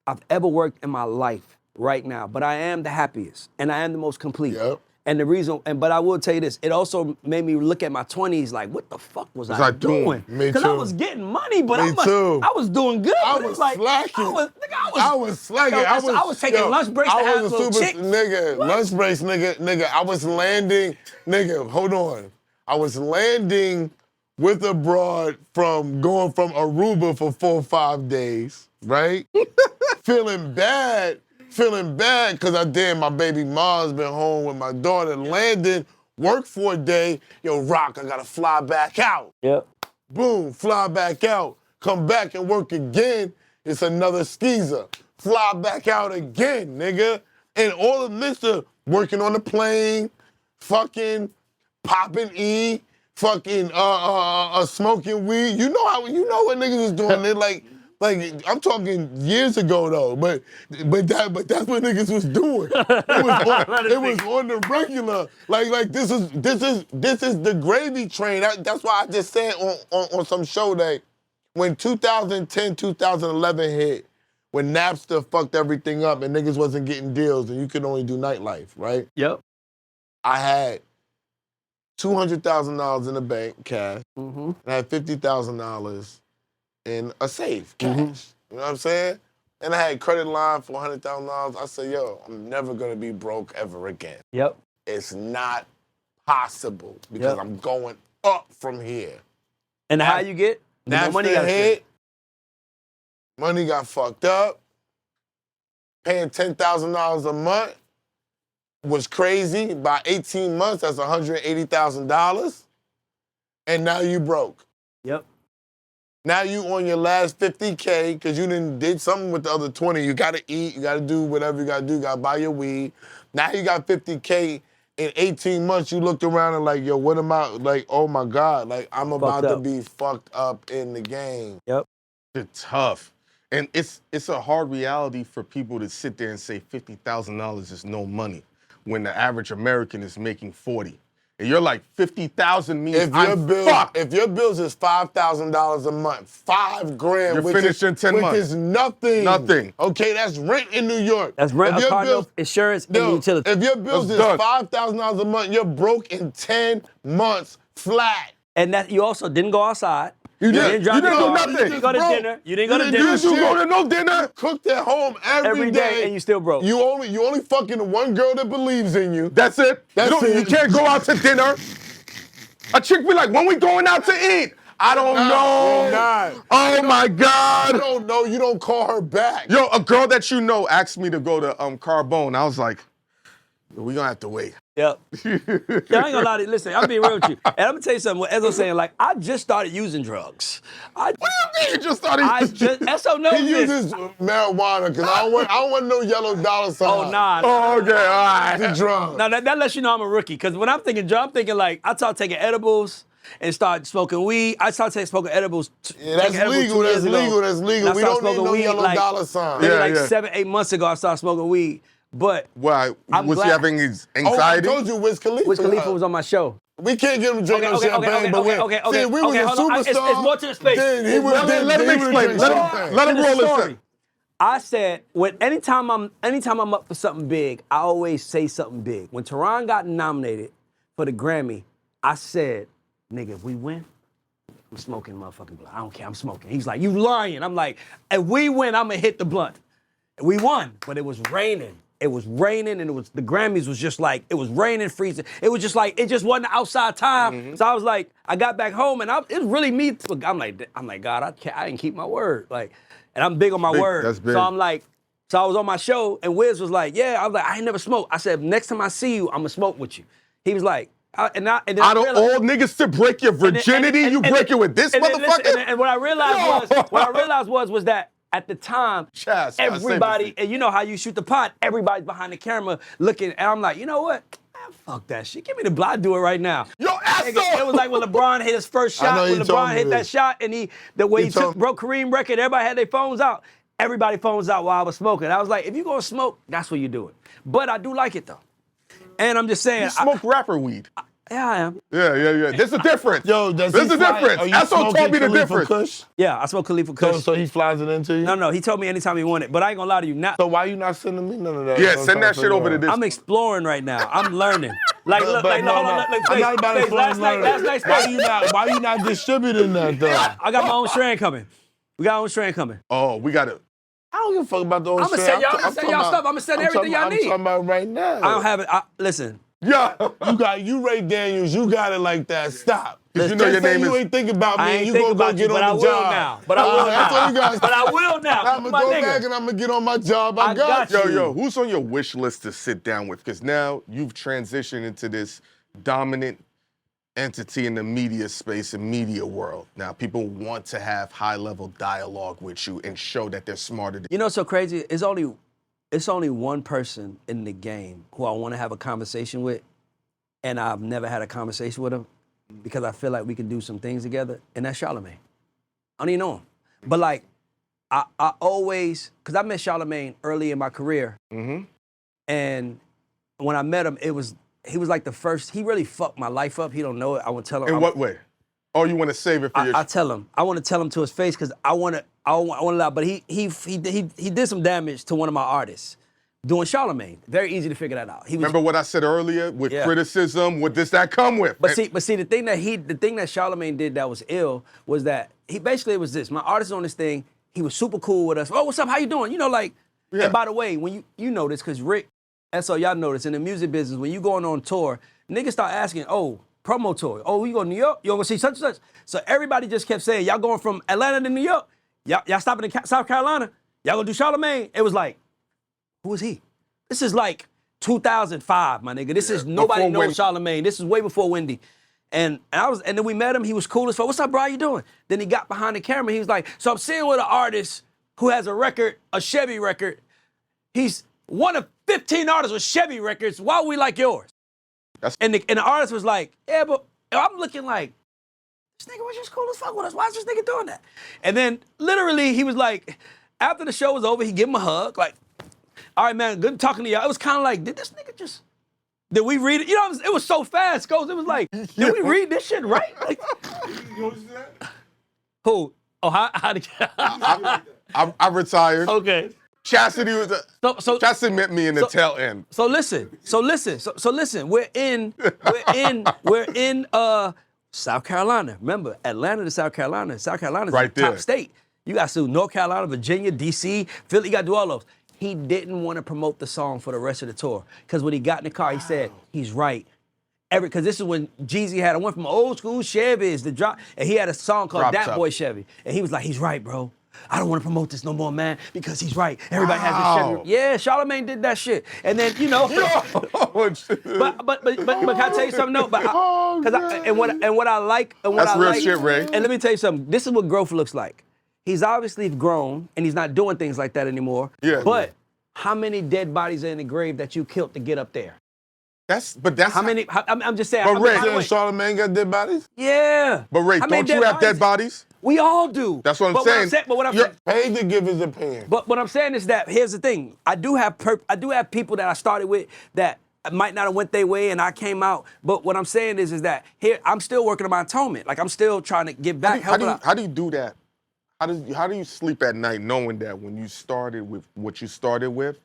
I've ever worked in my life right now. But I am the happiest, and I am the most complete.
Yep.
And the reason, but I will tell you this, it also made me look at my 20s like, what the fuck was I doing? Because I was getting money, but I was doing good.
I was slacking. I was slacking.
I was taking lunch breaks to have little chicks.
Lunch breaks, nigga. I was landing, hold on. I was landing with a broad from going from Aruba for 4 or 5 days, right? Feeling bad because my baby mom's been home with my daughter, landed, worked for a day. Yo, Rock, I gotta fly back out.
Yep.
Boom, fly back out. Come back and work again. It's another skeezer. Fly back out again, nigga. And all of this working on the plane, fucking popping E, fucking smoking weed. You know what niggas was doing. They like I'm talking years ago though, but that's what niggas was doing. It was on the regular. Like this is the gravy train. That's why I just said on some show that when 2010, 2011 hit, when Napster fucked everything up and niggas wasn't getting deals and you could only do nightlife, right?
Yep.
I had $200,000 in the bank, cash.
Mm-hmm.
And I had $50,000 in a safe, cash. Mm-hmm. You know what I'm saying? And I had a credit line for $100,000. I said, yo, I'm never gonna be broke ever again.
Yep.
It's not possible because I'm going up from here.
And how you get?
That's money got hit. Money got fucked up. Paying $10,000 a month was crazy. By 18 months, that's $180,000. And now you broke.
Yep.
Now you on your last 50K because you did something with the other 20. You gotta eat, you gotta do whatever you gotta do, you gotta buy your weed. Now you got 50K. In 18 months, you looked around and like, yo, what am I, like, oh my God, like I'm about to be fucked up in the game.
Yep.
It's tough. And it's a hard reality for people to sit there and say $50,000 is no money when the average American is making 40. And you're like, 50,000 means fucked.
If your bills is $5,000 a month, $5,000,
you're finished in 10 months.
Which is nothing.
Nothing.
Okay, that's rent in New York.
That's rent, car note, insurance, and utilities.
If your bills is $5,000 a month, you're broke in 10 months flat.
And that you also didn't go outside.
You didn't do nothing.
You didn't go to dinner. You didn't go to dinner.
You didn't go to no dinner.
Cooked at home every day.
And you still broke.
You only fucking the one girl that believes in you.
That's it. You can't go out to dinner. A chick be like, when we going out to eat? I don't know. Oh my God.
I don't know. You don't call her back.
Yo, a girl that you know asked me to go to Carbone. I was like, we gonna have to wait.
Yep. Yeah, I ain't gonna lie to you. Listen, I'm being real with you. And I'm gonna tell you something. What Ezzo's saying, like, I just started using drugs.
What do you mean you just started using drugs?
Ezzo knows
He uses marijuana because I don't want no yellow dollar sign.
Oh, nah.
Oh, okay, all right.
The drugs.
Now, that lets you know I'm a rookie. Because when I'm thinking drug, I'm thinking, like, I started taking edibles and started smoking weed. I started smoking edibles.
Yeah, that's legal. That's legal. We don't need no yellow dollar sign.
Maybe 7, 8 months ago, I started smoking weed. But
why? Was he having his anxiety?
Oh, I told you Wiz Khalifa.
Wiz Khalifa was on my show.
We can't get him drinking champagne, but we was a superstar.
It's more to the space.
Let him explain. Let him roll this.
I said, anytime I'm up for something big, I always say something big. When Tehran got nominated for the Grammy, I said, nigga, if we win, I'm smoking motherfucking blunt. I don't care, I'm smoking. He's like, you lying. I'm like, if we win, I'm gonna hit the blunt. And we won, but it was raining. It was raining, and the Grammys was just like, it was raining, freezing. It was just like, it just wasn't outside time. So I was like, I got back home, and it was really me. I'm like, God, I didn't keep my word. Like, and I'm big on my word.
That's big.
So I'm like, so I was on my show, and Wiz was like, yeah. I was like, I ain't never smoked. I said, next time I see you, I'm gonna smoke with you. He was like, and then
Out of all niggas to break your virginity, you break it with this motherfucker?
And what I realized was that at the time, everybody, and you know how you shoot the pot, everybody's behind the camera looking, and I'm like, you know what? Man, fuck that shit. Give me the block, do it right now.
Yo, asshole!
It was like when LeBron hit his first shot, when LeBron hit that shot, and the way he broke Kareem record, everybody had their phones out. Everybody phones out while I was smoking. I was like, if you gonna smoke, that's what you do it. But I do like it though. And I'm just saying.
You smoke rapper weed.
Yeah, I am.
Yeah. There's a difference.
Yo,
there's a difference. That's what told me the difference.
Kush?
Yeah, I smoke Khalifa Kush.
So he flies it into you?
No, he told me anytime he wanted, but I ain't gonna lie to you. Now,
So why you not sending me none of that?
Yeah, send that shit over to this.
I'm exploring right now. I'm learning. Like, look,
But
like, no, hold on, look,
I'm not about to
Space, last night,
why you not distributing that though?
I got my own strand coming. We got our own strand coming.
Oh, we got it.
I don't give a fuck about the old
I'ma
shit.
send y'all stuff. I'ma send everything y'all need.
I'm talking about right now.
I don't have it. Listen.
Yeah.
You Ray Daniels, you got it like that. Stop.
You know your name
you
is.
ain't thinking about me
I
and
ain't
you
thinking
gonna go
about
get
you, but
on
I
the
will
job.
now. But I will
That's all you
now.
guys.
But I will now.
I'm gonna
My
go
nigga.
back and I'm gonna get on my job. I got
got
you.
Yo, who's on your wish list to sit down with? Because now you've transitioned into this dominant entity in the media space and media world. Now people want to have high-level dialogue with you and show that they're smarter than
You know what's so crazy? It's only one person in the game who I want to have a conversation with, and I've never had a conversation with him because I feel like we can do some things together, and that's Charlamagne. I don't even know him. But like, I always, because I met Charlamagne early in my career, and when I met him, he was like the first, he really fucked my life up. He don't know it. I won't tell him.
In what way? Oh, you want to save it for your...
I tell him. I want to tell him to his face because I want to allow, but he did some damage to one of my artists doing Charlamagne. Very easy to figure that out.
Remember what I said earlier with criticism? What does that come with?
But see, the thing that Charlamagne did that was ill was that he basically, it was this. My artist on this thing, he was super cool with us. Oh, what's up? How you doing? You know, like, and by the way, when you know this, because Rick, and so y'all know this, in the music business, when you going on tour, niggas start asking, oh, promo tour. Oh, you go to New York? You gonna see such and such? So everybody just kept saying, y'all going from Atlanta to New York? Y'all stopping in South Carolina? Y'all gonna do Charlamagne? It was like, who is he? This is like 2005, my nigga. This is nobody knows Charlamagne. This is way before Wendy. And then we met him. He was cool as fuck. What's up, bro? How you doing? Then he got behind the camera. He was like, so I'm sitting with an artist who has a record, a Chevy record. He's one of 15 artists with Chevy records. Why we like yours? And the artist was like, yeah, but I'm looking like, this nigga was just cool as fuck with us. Why is this nigga doing that? And then literally he was like, after the show was over, he gave him a hug, like, all right, man, good talking to y'all. It was kind of like, did we read it? You know, it was so fast, Ghost. It was like, did we read this shit right? Like, who? Oh, how did
I retired.
Okay.
Chastity was Chastity met me in the tail end.
So listen. We're in South Carolina. Remember, Atlanta to South Carolina. South Carolina's
right
the top state. You got to sue North Carolina, Virginia, DC, Philly. You got to do all those. He didn't want to promote the song for the rest of the tour because when he got in the car, he said, he's right. Because this is when Jeezy I went from old school Chevys to drop, and he had a song called Dat Boy Chevy. And he was like, he's right, bro. I don't want to promote this no more, man, because he's right. Everybody has this Chevy. Yeah, Charlamagne did that shit. And then, you know. but can I tell you something? No, but what I like,
that's real shit, Ray.
And let me tell you something. This is what growth looks like. He's obviously grown, and he's not doing things like that anymore.
Yeah.
But how many dead bodies are in the grave that you killed to get up there?
That's
how many? I'm just saying.
But Ray,
Charlamagne got dead bodies?
Yeah.
But Ray, don't you have dead bodies?
We all do.
That's what I'm saying.
But what I'm saying, paid to give his opinion.
But what I'm saying is that here's the thing. I do have people that I started with that might not have went their way and I came out. But what I'm saying is that here I'm still working on my atonement. Like I'm still trying to get back.
How do you do that? How do you sleep at night knowing that when you started with what you started with,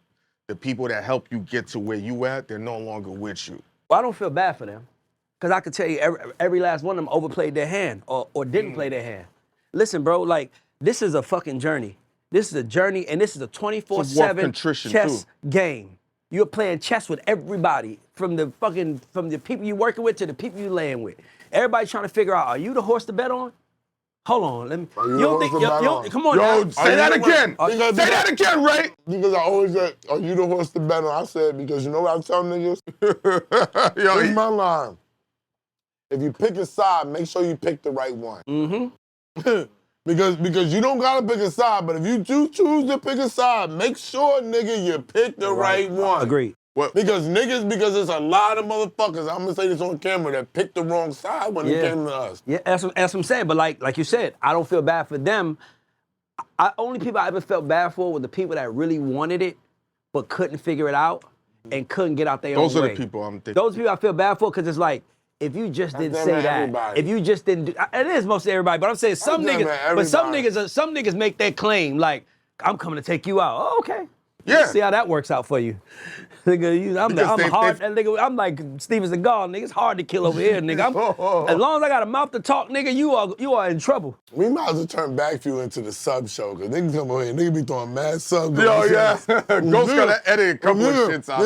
the people that help you get to where you at, they're no longer with you?
Well, I don't feel bad for them. Because I could tell you every last one of them overplayed their hand or didn't play their hand. Listen, bro, like, this is a fucking journey. This is a journey, and this is a 24/7 chess game. You're playing chess with everybody, from the people you're working with to the people you're laying with. Everybody trying to figure out, are you the horse to bet on? Hold on, let me. You don't think? Come on,
Yo,
now.
say that again. Say that again, Ray.
Because I always said, are you the horse to bet on? I said, because you know what I tell niggas?
Yo,
Here's my line. If you pick a side, make sure you pick the right one.
Mm-hmm.
because you don't gotta pick a side, but if you do choose to pick a side, make sure, nigga, you pick the right one.
Agreed.
Because there's a lot of motherfuckers, I'm gonna say this on camera, that picked the wrong side when it came to us.
Yeah, that's what I'm saying. But like you said, I don't feel bad for them. Only people I ever felt bad for were the people that really wanted it, but couldn't figure it out and couldn't get out their own way.
Those are the people I'm thinking.
Those people I feel bad for, because it's like, if you just didn't say that,
everybody.
if you just didn't do, it is mostly everybody, but I'm saying some niggas make that claim, like, I'm coming to take you out. Oh, okay.
Yeah.
See how that works out for you. Nigga, I'm like Steven Seagal, nigga. It's hard to kill over here, nigga. As long as I got a mouth to talk, nigga, you are in trouble.
We might as well turn BagFuel into the sub show, because niggas come over here, niggas be throwing mad subs.
Yo, yeah. Ghost gotta edit a couple of shits out.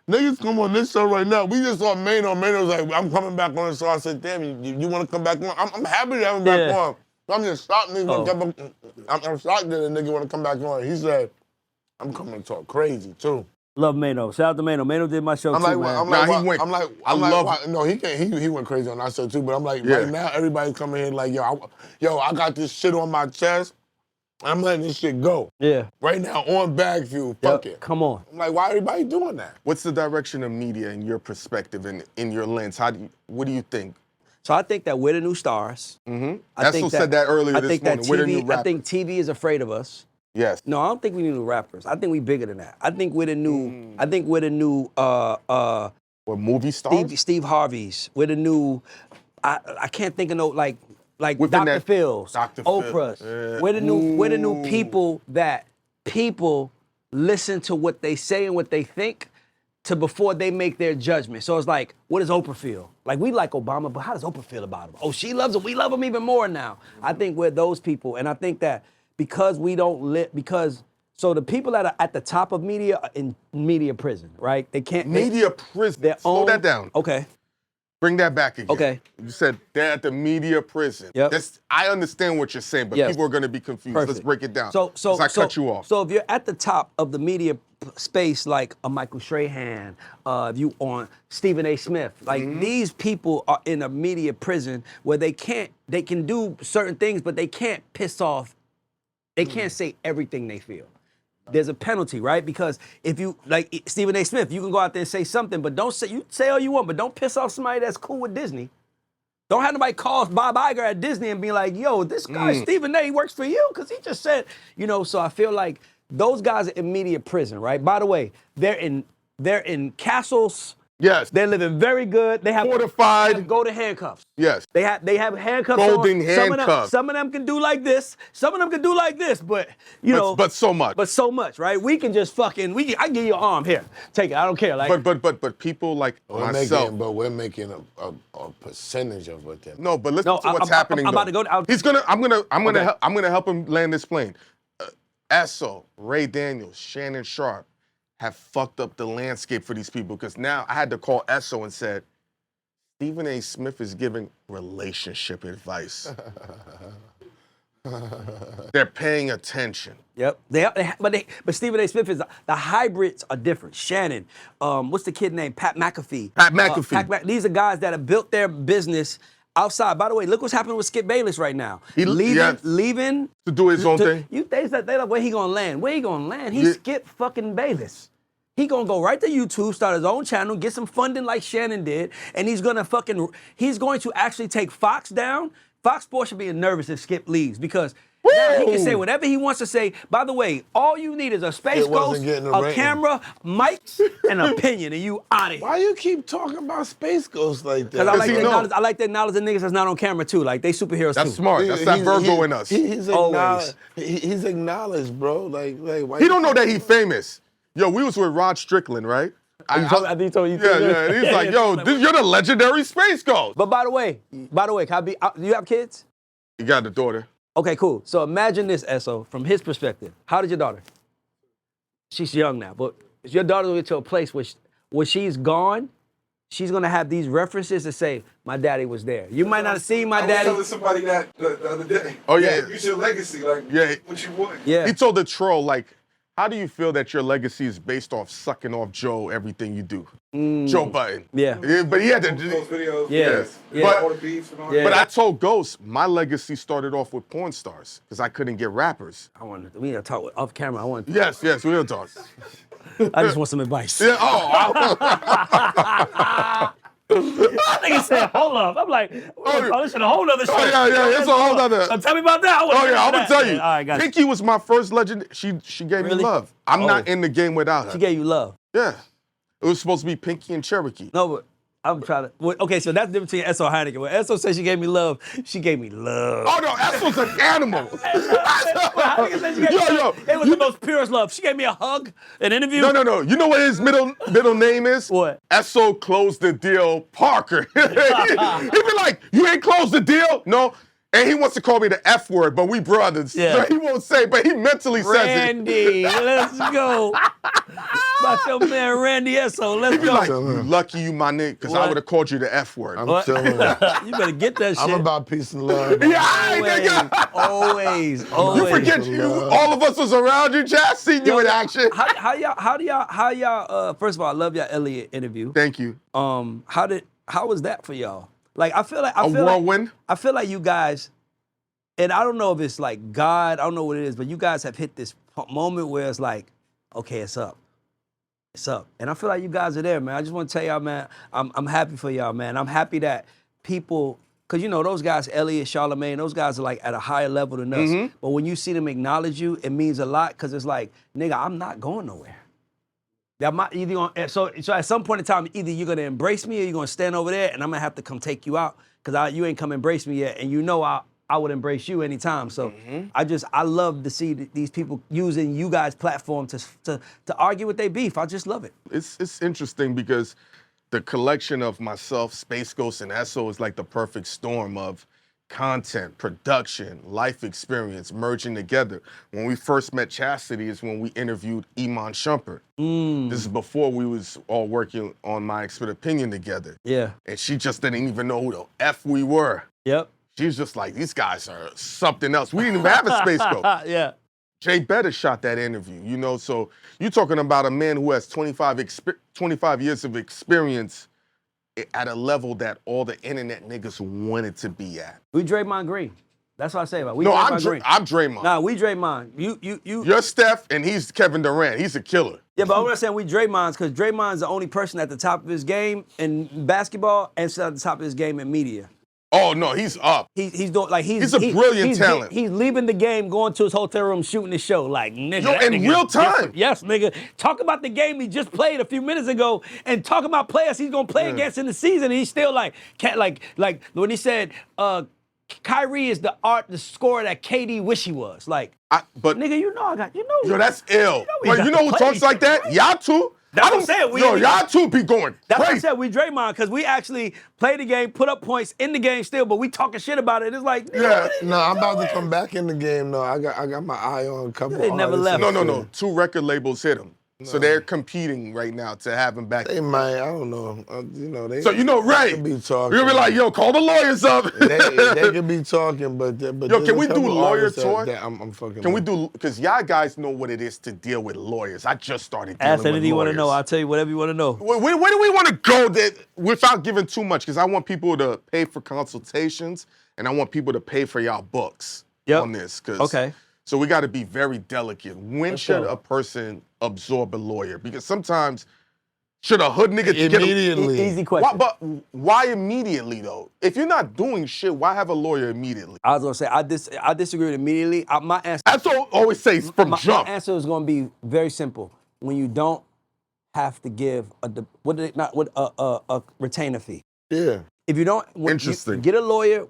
Niggas come on this show right now. We just saw Mano. Mano was like, I'm coming back on the show. I said, damn, you want to come back on? I'm happy to have him back on. I'm just shocked niggas I'm shocked that a nigga want to come back on. He said, I'm coming to talk crazy too.
Love Mano. Shout out to Mano. Mano did my show too, man.
No, he went crazy on our show too. But I'm like, right now everybody's coming here like, yo, I got this shit on my chest. I'm letting this shit go.
Yeah.
Right now on BagFuel, fuck it.
Come on.
I'm like, why everybody doing that?
What's the direction of media in your perspective and in your lens? What do you think?
So I think that we're the new stars.
Mm-hmm. Essel said that earlier this morning. We're the new rappers.
I think TV is afraid of us.
Yes.
No, I don't think we new rappers. I think we bigger than that. I think we're the new. I think we're the new.
What, movie stars?
Steve Harvey's. We're the new. I can't think of no like
Within
Dr. Phil's,
Dr.
Oprah's.
Phil.
We're the new people that people listen to what they say and what they think to before they make their judgment. So it's like, what does Oprah feel? Like, we like Obama, but how does Oprah feel about him? Oh, she loves him. We love him even more now. I think we're those people, and I think that because we don't so the people that are at the top of media are in media prison, right? They can't.
Media prison. Slow that down.
Okay.
Bring that back again.
Okay.
You said they're at the media prison.
Yep.
I understand what you're saying, but people are going to be confused.
Perfect.
Let's break it down.
So
I cut you off.
So if you're at the top of the media space, like a Michael Strahan, if you on Stephen A. Smith, like these people are in a media prison where they can do certain things, but they can't piss off. They can't say everything they feel. There's a penalty, right? Because if you, like Stephen A. Smith, you can go out there and say something, but you say all you want, but don't piss off somebody that's cool with Disney. Don't have nobody call Bob Iger at Disney and be like, yo, this guy, Stephen A., he works for you? Because he just said, so I feel like those guys are in media prison, right? By the way, they're in castles.
Yes.
They're living very good. They have
fortified.
They have golden handcuffs.
Yes.
They have handcuffs.
Golden handcuffs.
Some of them can do like this. Some of them can do like this. But
But so much.
But so much, right? We can just I can give you an arm here. Take it. I don't care. Like.
But people like myself.
We're making a percentage of what they're.
No, but listen to what's happening. I'm about to go. I'm gonna help him land this plane. Essel, Ray Daniels, Shannon Sharp have fucked up the landscape for these people, because now I had to call Essel and said, Stephen A. Smith is giving relationship advice. They're paying attention.
Yep. But Stephen A. Smith is the hybrids are different. Shannon, what's the kid name? Pat McAfee. These are guys that have built their business outside. By the way, look what's happening with Skip Bayless right now. Leaving
to do his own thing.
They like, where he gonna land? Where he gonna land? He Skip fucking Bayless. He gonna go right to YouTube, start his own channel, get some funding like Shannon did, and he's going to actually take Fox down. Fox Sports should be nervous if Skip leaves, because now he can say whatever he wants to say. By the way, all you need is a Space Ghost, a camera, mics, and an opinion, and you out of here.
Why you keep talking about Space Ghost like that?
Because I like to acknowledge the niggas that's not on camera too. Like, they superheroes too.
That's smart. That's that Virgo in us.
He's acknowledged. He's acknowledged, bro. Like why?
He don't know that he famous. Yo, we was with Rod Strickland, right?
I think you told me.
Yeah. And he's like, yo, you're the legendary Space Ghost.
But by the way, can I be? Do you have kids?
You got the daughter.
Okay, cool. So imagine this, Esso, from his perspective. How did your daughter? She's young now, but your daughter will get to a place where when she's gone, she's gonna have these references to say, my daddy was there. You might not have seen my daddy.
I was telling somebody that the other day.
Oh, yeah.
Use your legacy, like what you want.
Yeah.
He told the troll, like, how do you feel that your legacy is based off sucking off Joe everything you do? Joe Button.
Yeah.
But he had to.
Those videos.
Yeah.
Yeah.
But-
All the beefs and all
Yeah.
that.
But I told Ghost, my legacy started off with porn stars because I couldn't get rappers.
We need to talk off camera.
Yes, we'll talk.
I just want some advice.
Yeah,
I think he said, hold up. I'm like, this is a whole nother show.
yeah, it's a whole other.
So tell me about that.
I'm gonna tell you.
All right, guys.
Pinky was my first legend. She gave me
Really?
love. I'm not in the game without her.
She gave you love.
Yeah. It was supposed to be Pinky and Cherokee.
No, but I'm trying to. Okay, so that's the difference between Esso and Hynaken. When Esso said she gave me love, she gave me love.
Oh no, Esso's an animal.
Hynaken said she gave me love. It was the most purest love. She gave me a hug, an interview.
No. You know what his middle name is?
What?
Esso closed the deal, Parker. He be like, you ain't closed the deal? No. And he wants to call me the F word, but we brothers.
Yeah.
So he won't say, but he mentally says it.
Randy, let's go. About your man Randy Esso, let's
He be
go.
like, lucky you, my nigga, because I
What?
would have called you the F word.
I'm telling you.
You better get that shit.
I'm about peace and love.
Yeah, I ain't nigga.
Always.
You forget all of us was around you, Chad, seen you in action.
How y'all? First of all, I love y'all Elliott interview.
Thank you.
How was that for y'all? Like, I feel like
whirlwind?
I feel like you guys, and I don't know if it's like God, I don't know what it is, but you guys have hit this moment where it's like, okay, it's up. It's up. And I feel like you guys are there, man. I just want to tell y'all, man, I'm happy for y'all, man. I'm happy that people, because you know, those guys, Elliott, Charlamagne, those guys are like at a higher level than us. But when you see them acknowledge you, it means a lot because it's like, nigga, I'm not going nowhere. So at some point in time, either you're gonna embrace me or you're gonna stand over there and I'm gonna have to come take you out because you ain't come embrace me yet, and you know I would embrace you anytime. So I love to see these people using you guys' platform to argue with their beef. I just love it.
It's interesting because the collection of myself, Space Ghost, and Esso is like the perfect storm of content, production, life experience merging together. When we first met Chastity is when we interviewed Iman Shumpert. This is before we was all working on My Expert Opinion together.
Yeah.
And she just didn't even know who the F we were.
Yep.
She was just like, these guys are something else. We didn't even have a Space Ghost.
Yeah.
Jay Better shot that interview, you know? So you're talking about a man who has 25 years of experience at a level that all the internet niggas wanted to be at.
We Draymond Green. That's what I say about it. We
No,
Draymond Green.
I'm Draymond.
Nah, we Draymond. You.
You're Steph, and he's Kevin Durant. He's a killer.
Yeah, but I'm not saying we Draymond's because Draymond's the only person at the top of his game in basketball and still at the top of his game in media.
Oh no, he's up.
He's doing like he's
a brilliant talent.
He's leaving the game, going to his hotel room, shooting the show. Like nigga,
Yo,
that
in
nigga's
real time.
different. Yes, nigga. Talk about the game he just played a few minutes ago, and talk about players he's gonna play against in the season. And he's still like when he said Kyrie is the scorer that KD wish he was. Like,
but
nigga,
yo, that's ill.
we
But
got
you know who
to
talks
play.
like that? Y'all two.
That's what I'm saying.
Y'all two be going
That's what I
crazy.
said. We Draymond because we actually play the game, put up points in the game still, but we talking shit about it. It's like, nigga,
Yeah.
what are you
No, I'm about to
doing?
come back in the game. No, I got my eye on a couple.
They never
artists.
left.
No. 2 record labels hit him. So they're competing right now to have him back.
They might. I don't know. They.
So you know Ray.
could be talking.
You'll be like, yo, call the lawyers up.
they could be talking, but
Yo,
there's
can
a
we do
couple
lawyer
artists
talk?
that I'm fucking.
Can we
with.
do, because y'all guys know what it is to deal with lawyers. I just started dealing
Ask
with
anything you want to
lawyers.
know. I'll tell you whatever you want to know.
Where do we want to go that without giving too much? Because I want people to pay for consultations and I want people to pay for y'all books on this.
Okay.
So we got to be very delicate. When should a person absorb a lawyer? Because sometimes should a hood nigga get
Immediately.
Easy question.
But why immediately though? If you're not doing shit, why have a lawyer immediately?
I was gonna say I disagree with immediately. My answer.
That's what I always say from
My
jump.
answer is gonna be very simple. When you don't have to give a retainer fee.
Yeah.
If you don't,
Interesting.
get a lawyer.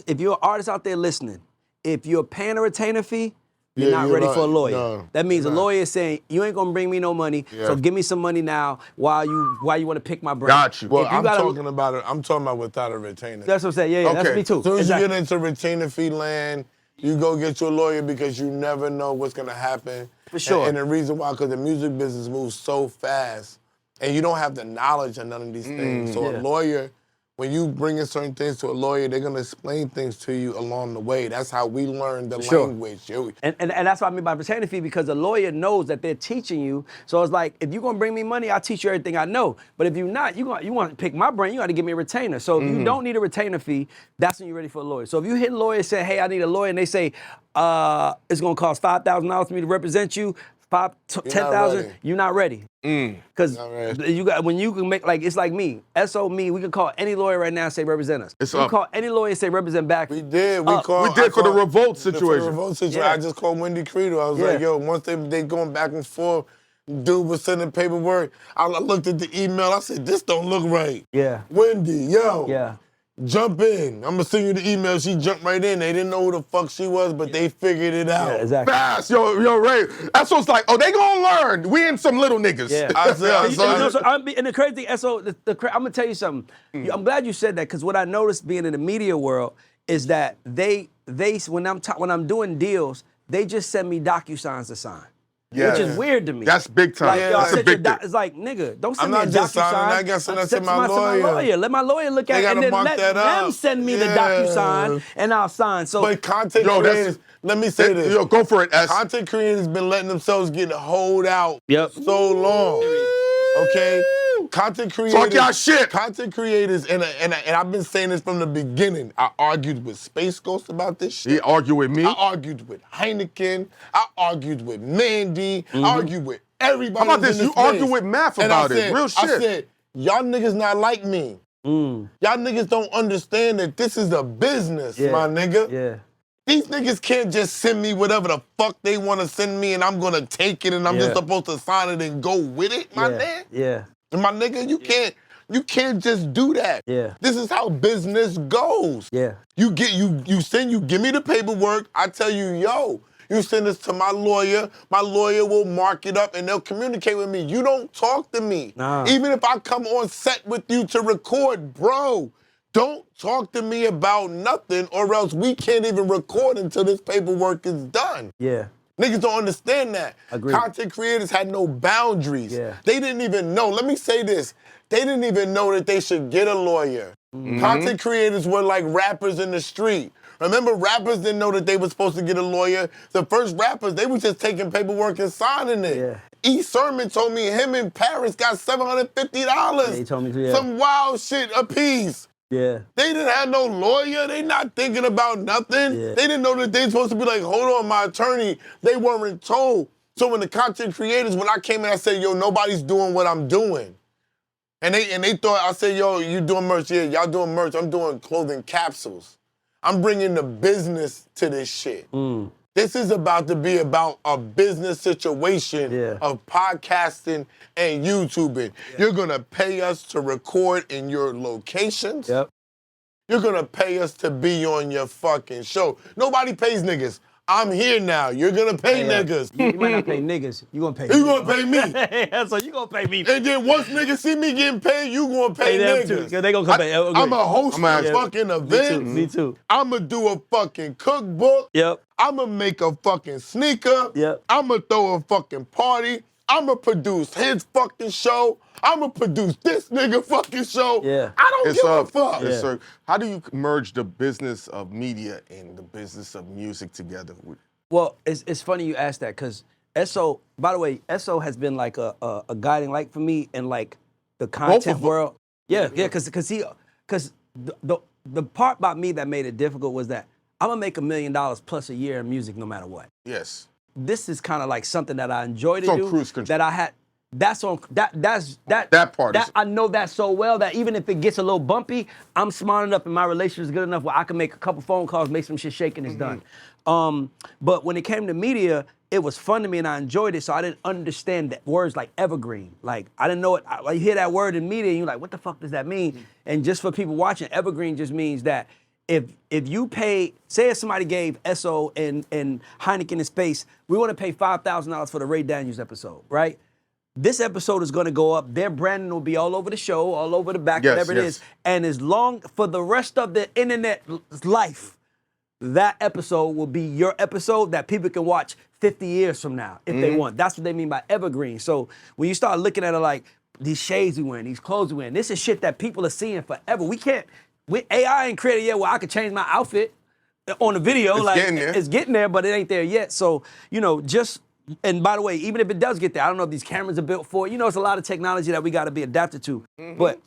If you're an artist out there listening, if you're paying a retainer fee, you're not ready for a lawyer.
No,
that means
you're
a
not.
lawyer is saying, you ain't gonna bring me no money, so give me some money now while you want to pick my brain.
Got you.
Well,
If you
I'm
gotta-
talking about it. I'm talking about without a retainer.
That's what I'm saying. Yeah, that's
Okay.
me too.
As soon as
Exactly.
you get into retainer fee land, you go get your lawyer because you never know what's gonna happen.
For sure.
And the reason why, because the music business moves so fast, and you don't have the knowledge of none of these things. So a lawyer, when you bring in certain things to a lawyer, they're gonna explain things to you along the way. That's how we learn the language.
And that's what I mean by retainer fee, because a lawyer knows that they're teaching you. So it's like, if you're gonna bring me money, I'll teach you everything I know. But if you're not, you want to pick my brain, you got to give me a retainer. So if you don't need a retainer fee, that's when you're ready for a lawyer. So if you hit a lawyer and say, hey, I need a lawyer, and they say, it's gonna cost $5,000 for me to represent you, $10,000, you're not ready. Because you got, when you can make, like, it's like me, me, we can call any lawyer right now and say represent us.
It's
we
up.
call any lawyer and say represent back.
We did.
We did for the revolt
For the
situation.
revolt situation.
Yeah.
I just called Wendy Credo. I was
Yeah.
like, yo, once they going back and forth, dude was sending paperwork. I looked at the email. I said, this don't look right.
Yeah.
Wendy, yo.
Yeah.
Jump in. I'm gonna send you the email. She jumped right in. They didn't know who the fuck she was, but they figured it out.
Yeah, exactly.
Fast, yo, Ray. That's what's like, oh, they gonna learn. We in some little niggas.
Yeah.
I said,
And the crazy thing, I'm gonna tell you something. I'm glad you said that, because what I noticed being in the media world is that they when I'm doing deals, they just send me DocuSigns to sign.
Yeah.
Which is weird to me.
That's big time.
Like, yo, I
That's a
sent your
big thing.
It's like, nigga, don't
I'm
send me a
not just signing,
DocuSign.
I gotta send that to
Send
my lawyer.
Let my lawyer look at
They
it, and
gotta
then
mark
let
that
them
up.
send me the
Yeah.
DocuSign, and I'll sign. So,
But content
Yo, that's-
creators, let me say this.
Yo, go for it, S.
Content creators been letting themselves get holed out
Yep.
so long. Okay? Content creators.
Talk y'all shit.
Content creators, and I've been saying this from the beginning. I argued with Space Ghost about this shit.
He argue with me.
I argued with Hynaken. I argued with Mandy. I argued with everybody.
How about
who's
this?
in
You
space.
argue with Math
And
about
I
it.
said,
Real
I
shit.
said, y'all niggas not like me. Y'all niggas don't understand that this is a business, my nigga.
yeah.
These niggas can't just send me whatever the fuck they want to send me and I'm gonna take it and I'm just supposed to sign it and go with it, my man.
Yeah.
And my nigga, you can't just do that.
Yeah.
This is how business goes.
Yeah.
You give me the paperwork, I tell you, yo, you send this to my lawyer will mark it up and they'll communicate with me. You don't talk to me.
Nah.
Even if I come on set with you to record, bro, don't talk to me about nothing or else we can't even record until this paperwork is done.
Yeah.
Niggas don't understand that.
Agreed.
Content creators had no boundaries.
Yeah.
They didn't even know. Let me say this. They didn't even know that they should get a lawyer. Content creators were like rappers in the street. Remember, rappers didn't know that they were supposed to get a lawyer. The first rappers, they were just taking paperwork and signing it.
Yeah.
E. Sermon told me him and Paris got $750.
Yeah, he told me too, yeah.
Some wild shit a piece.
Yeah.
They didn't have no lawyer. They not thinking about nothing.
Yeah.
They didn't know that they supposed to be like, hold on, my attorney. They weren't told. So when the content creators, when I came in, I said, yo, nobody's doing what I'm doing. And they thought, I said, yo, you doing merch? Yeah, y'all doing merch. I'm doing clothing capsules. I'm bringing the business to this shit. This is about to be about a business situation of podcasting and YouTubing. You're gonna pay us to record in your locations.
Yep.
You're gonna pay us to be on your fucking show. Nobody pays niggas. I'm here now. You're gonna pay niggas.
You might not pay niggas. You gonna pay me.
You gonna pay me.
So you gonna pay me.
And then once niggas see me getting paid, you gonna pay
them too.
niggas.
Yeah, they gonna come pay.
I'm a host of
Yeah.
fucking events.
Me too.
I'ma do a fucking cookbook.
Yep.
I'ma make a fucking sneaker.
Yep.
I'ma throw a fucking party. I'ma produce his fucking show. I'ma produce this nigga fucking show.
Yeah.
I don't give a fuck.
Yes, sir. How do you merge the business of media and the business of music together?
Well, it's funny you asked that, because SO, by the way, SO has been like a guiding light for me in like the content
them.
world. Yeah, because the part about me that made it difficult was that I'm gonna make $1 million plus a year in music no matter what.
Yes.
This is kind of like something that I enjoy to
It's on
do.
cruise control.
That I had. That's on that
part is-
I know that so well that even if it gets a little bumpy, I'm smart enough and my relationship is good enough where I can make a couple phone calls, make some shit shake, and it's done. But when it came to media, it was fun to me and I enjoyed it, so I didn't understand that words like evergreen. Like, I didn't know it. You hear that word in media and you're like, what the fuck does that mean? And just for people watching, evergreen just means that if you pay, say if somebody gave SO and Hynaken in space, we want to pay $5,000 for the Ray Daniels episode, right? This episode is going to go up. Their branding will be all over the show, all over the back, whatever it is. And as long for the rest of the internet life, that episode will be your episode that people can watch 50 years from now if they want. That's what they mean by evergreen. So when you start looking at it like these shades we wear, these clothes we wear, this is shit that people are seeing forever. We can't, AI ain't created yet where I could change my outfit on the video. It's getting there, but it ain't there yet. So, and by the way, even if it does get there, I don't know if these cameras are built for it. It's a lot of technology that we got to be adapted to. But,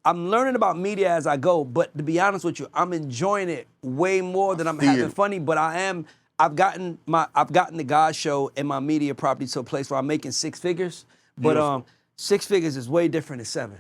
I'm learning about media as I go, but to be honest with you, I'm enjoying it way more than I'm having funny, but I've gotten the God show and my media property to a place where I'm making 6 figures, but 6 figures is way different than 7.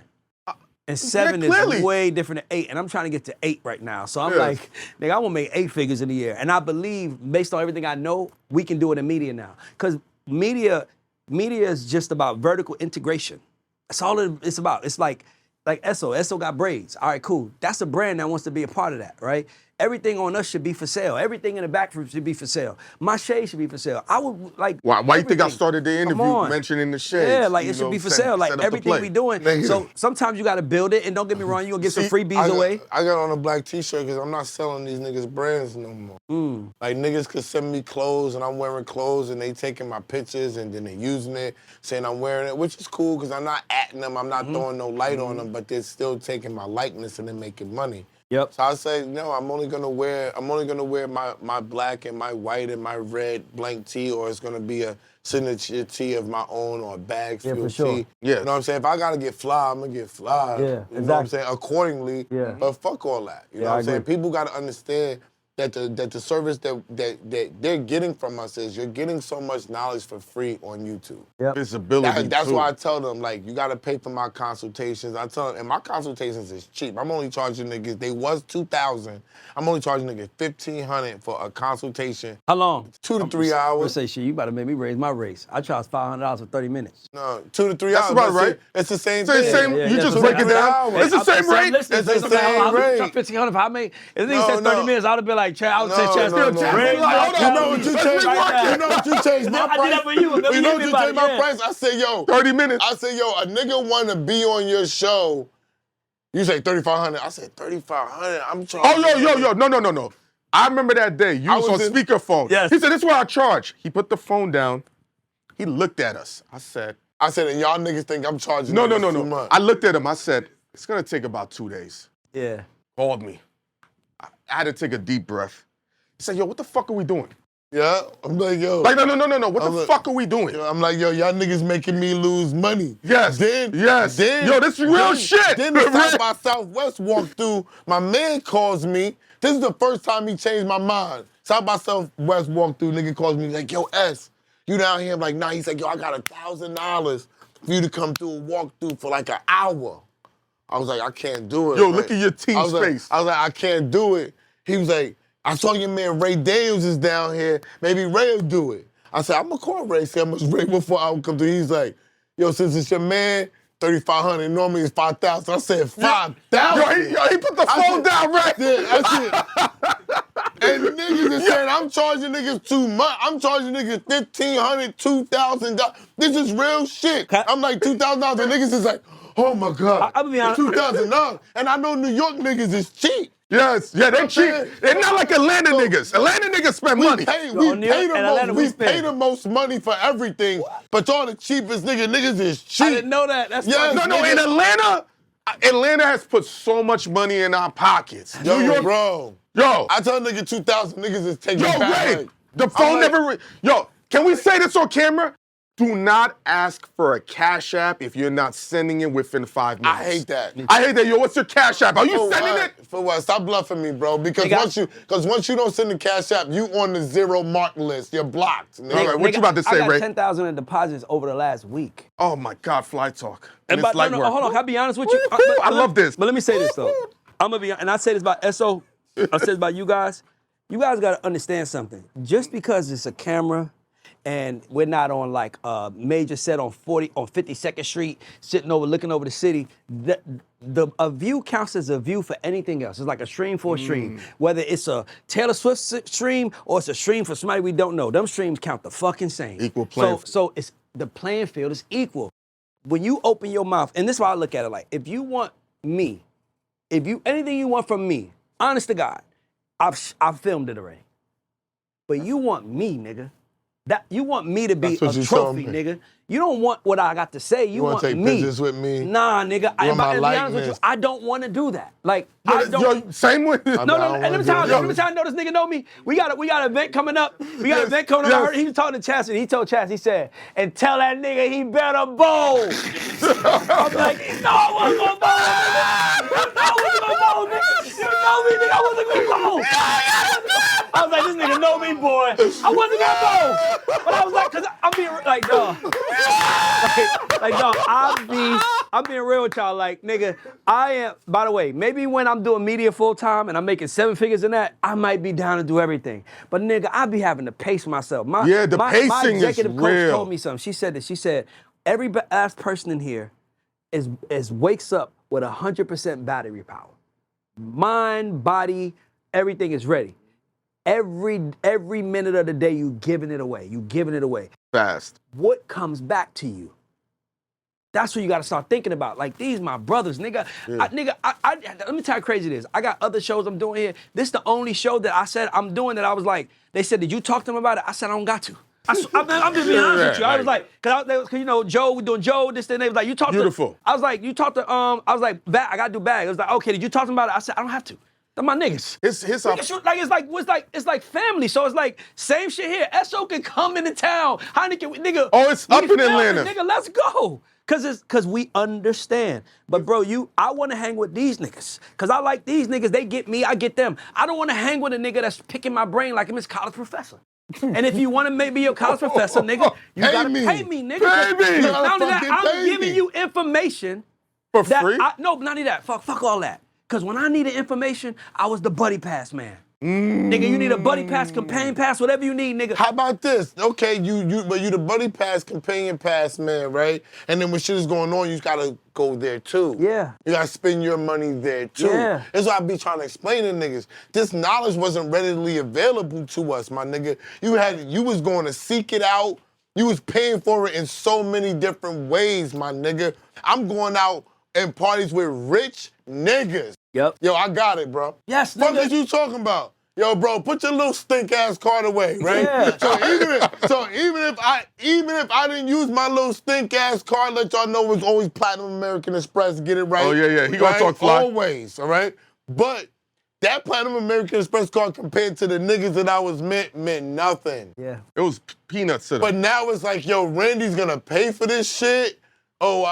And 7 is way different than 8, and I'm trying to get to 8 right now. So I'm like, nigga, I want to make 8 figures in a year. And I believe, based on everything I know, we can do it in media now. Because media is just about vertical integration. That's all it's about. It's like Esso. Esso got braids. All right, cool. That's a brand that wants to be a part of that, right? Everything on us should be for sale. Everything in the back room should be for sale. My shade should be for sale. I would like.
Why you think I started the interview mentioning the shades?
Yeah, like it should be for sale. Like everything we doing. So sometimes you got to build it, and don't get me wrong, you gonna get some freebies away.
I got on a black T-shirt because I'm not selling these niggas brands no more. Like niggas could send me clothes, and I'm wearing clothes, and they taking my pictures, and then they using it, saying I'm wearing it, which is cool because I'm not atting them, I'm not throwing no light on them, but they're still taking my likeness and they're making money.
Yep.
So I say, no, I'm only gonna wear my black and my white and my red blank tee, or it's gonna be a signature tee of my own or a BagFuel tee.
Yeah.
You know what I'm saying? If I gotta get fly, I'm gonna get fly.
Yeah,
You know what I'm saying? Accordingly.
Yeah.
But fuck all that. You know what I'm saying? People gotta understand that the service that they're getting from us is you're getting so much knowledge for free on YouTube.
Yep.
Visibility.
That's why I tell them, like, you gotta pay for my consultations. I tell them, and my consultations is cheap. I'm only charging niggas, they was $2,000. I'm only charging niggas $1,500 for a consultation.
How long?
2 to 3 hours.
I say, shit, you about to make me raise my race. I charge $500 for 30 minutes.
No, 2 to 3
That's
hours.
about right.
It's the same
thing. You just break it down. It's the same rate.
It's the same rate.
$1,500 if I make. If nigga said 30 minutes, I would have been like, I would say,
no.
you know
what you changed my price?
I did that for you.
You know what you changed my price? I said, yo.
30 minutes.
I said, yo, a nigga want to be on your show. You say $3,500. I said, $3,500. I'm charging.
Oh, yo. No. I remember that day. You was on speakerphone.
Yes.
He said, this is what I charge. He put the phone down. He looked at us. I said,
and y'all niggas think I'm charging
no.
too much.
I looked at him. I said, it's going to take about 2 days.
Yeah.
Called me. I had to take a deep breath. He said, yo, what the fuck are we doing?
Yeah, I'm like, yo.
Like, no. What the fuck are we doing?
I'm like, yo, y'all niggas making me lose money.
Yes.
Then,
Yo, this is real shit.
Then the South by Southwest walked through. My man calls me. This is the first time he changed my mind. South by Southwest walked through. Nigga calls me like, yo, S, you down here? I'm like, nah. He's like, yo, I got $1,000 for you to come through and walk through for like an hour. I was like, I can't do it.
Yo, look at your team's face.
I was like, I can't do it. He was like, I saw your man Ray Daniels is down here. Maybe Ray will do it. I said, I'm gonna call Ray, see how much Ray before I come through. He's like, yo, since it's your man, $3,500. Normally it's $5,000. I said $5,000.
Yo, he put the phone down, right?
I said, and niggas is saying I'm charging niggas too much. I'm charging niggas $1,500, $2,000. This is real shit. I'm like $2,000. And niggas is like, oh my God,
I'll be honest.
$2,000. And I know New York niggas is cheap.
Yes, yeah, they cheap. They're not like Atlanta niggas. Atlanta niggas spend money.
We pay the most money for everything, but y'all the cheapest niggas is cheap.
I didn't know that. That's
No, in Atlanta has put so much money in our pockets.
Yo,
New York,
bro.
Yo.
I tell a nigga 2,000 niggas is taking back.
Ray, the phone never. Yo, can we say this on camera? Do not ask for a Cash App if you're not sending it within 5 minutes.
I hate that.
I hate that. Yo, what's your Cash App? Are you sending it?
For what? Stop bluffing me, bro. Because once you don't send the Cash App, you on the zero mark list. You're blocked.
All right, what you about to say,
I
Ray?
got 10,000 in deposits over the last week.
Oh my God, fly talk. And
but
it's like
no,
work.
hold on. Can I be honest with you?
I love this.
But let me say this though. I'm gonna be, and I say this about SO. I say this about you guys. You guys gotta understand something. Just because it's a camera, and we're not on like a major set on 52nd Street, looking over the city, a view counts as a view for anything else. It's like a stream for a stream. Whether it's a Taylor Swift stream or it's a stream for somebody we don't know, them streams count the fucking same.
Equal playing field.
So it's the playing field is equal. When you open your mouth, and this is why I look at it like, if you want me, anything you want from me, honest to God, I've filmed it already. But you want me, nigga. You want me to be a trophy, nigga. You don't want what I got to say. You want
to take
me.
pictures with me?
Nah, nigga.
You want my
To be honest with you,
likeness?
I don't want to do that. Like, I don't.
Yo, same with
No, let me tell you, I know this nigga know me. We got an event coming up. I heard he was talking to Chastity. He told Chastity, he said, and tell that nigga he better bowl. I'm like, you know I wasn't gonna bowl, nigga. You know I wasn't gonna bowl, nigga. You know me, nigga. I wasn't gonna bowl. I was like, this nigga know me, boy. I wasn't gonna bowl. But I was like, cause I'm being like, dog. Dog, I'm being real with y'all. Like, nigga, I am, by the way, maybe when I'm doing media full time and I'm making 7 figures in that, I might be down to do everything. But nigga, I be having to pace myself.
The
my
pacing
executive
is
coach
real.
told me something. She said this. She said, every last person in here wakes up with 100% battery power. Mind, body, everything is ready. Every minute of the day, you giving it away. You giving it away.
Fast.
What comes back to you? That's what you got to start thinking about. Like, these my brothers, nigga.
Yeah.
Let me tell you how crazy it is. I got other shows I'm doing here. This is the only show that I said I'm doing that I was like, they said, did you talk to them about it? I said, I don't got to. I'm just being honest with you. I was like, cause you know, Joe, we doing Joe, this, and they was like, you talked to.
Beautiful.
I was like, you talked to, I was like, Bag, I got to do Bag. It was like, okay, did you talk to them about it? I said, I don't have to. They're my niggas. It's like family. So it's like same shit here. SO can come into town. Hynaken, nigga.
Oh, it's up in Atlanta.
Nigga, let's go. Cause we understand. But bro, I want to hang with these niggas. Cause I like these niggas. They get me, I get them. I don't want to hang with a nigga that's picking my brain like I'm his college professor. And if you want to make me your college professor, nigga, you gotta pay me, nigga.
Pay me.
Not only that, I'm giving you information
For free?
No, not only that. Fuck all that. Because when I needed information, I was the buddy pass man. Nigga, you need a buddy pass, companion pass, whatever you need, nigga.
How about this? Okay, but you the buddy pass, companion pass man, right? And then when shit is going on, you gotta go there too.
Yeah.
You gotta spend your money there too.
Yeah.
That's why I be trying to explain to niggas. This knowledge wasn't readily available to us, my nigga. You was going to seek it out. You was paying for it in so many different ways, my nigga. I'm going out and parties with rich niggas.
Yep.
Yo, I got it, bro.
Yes,
What
nigga.
is you talking about? Yo, bro, put your little stink ass card away, right?
Yeah.
So even if I didn't use my little stink ass card, let y'all know it's always Platinum American Express. Get it right.
Oh, yeah. He gonna talk fly.
Always, all right? But that Platinum American Express card compared to the niggas that I was meant nothing.
Yeah.
It was peanuts to them.
But now it's like, yo, Randy's gonna pay for this shit. You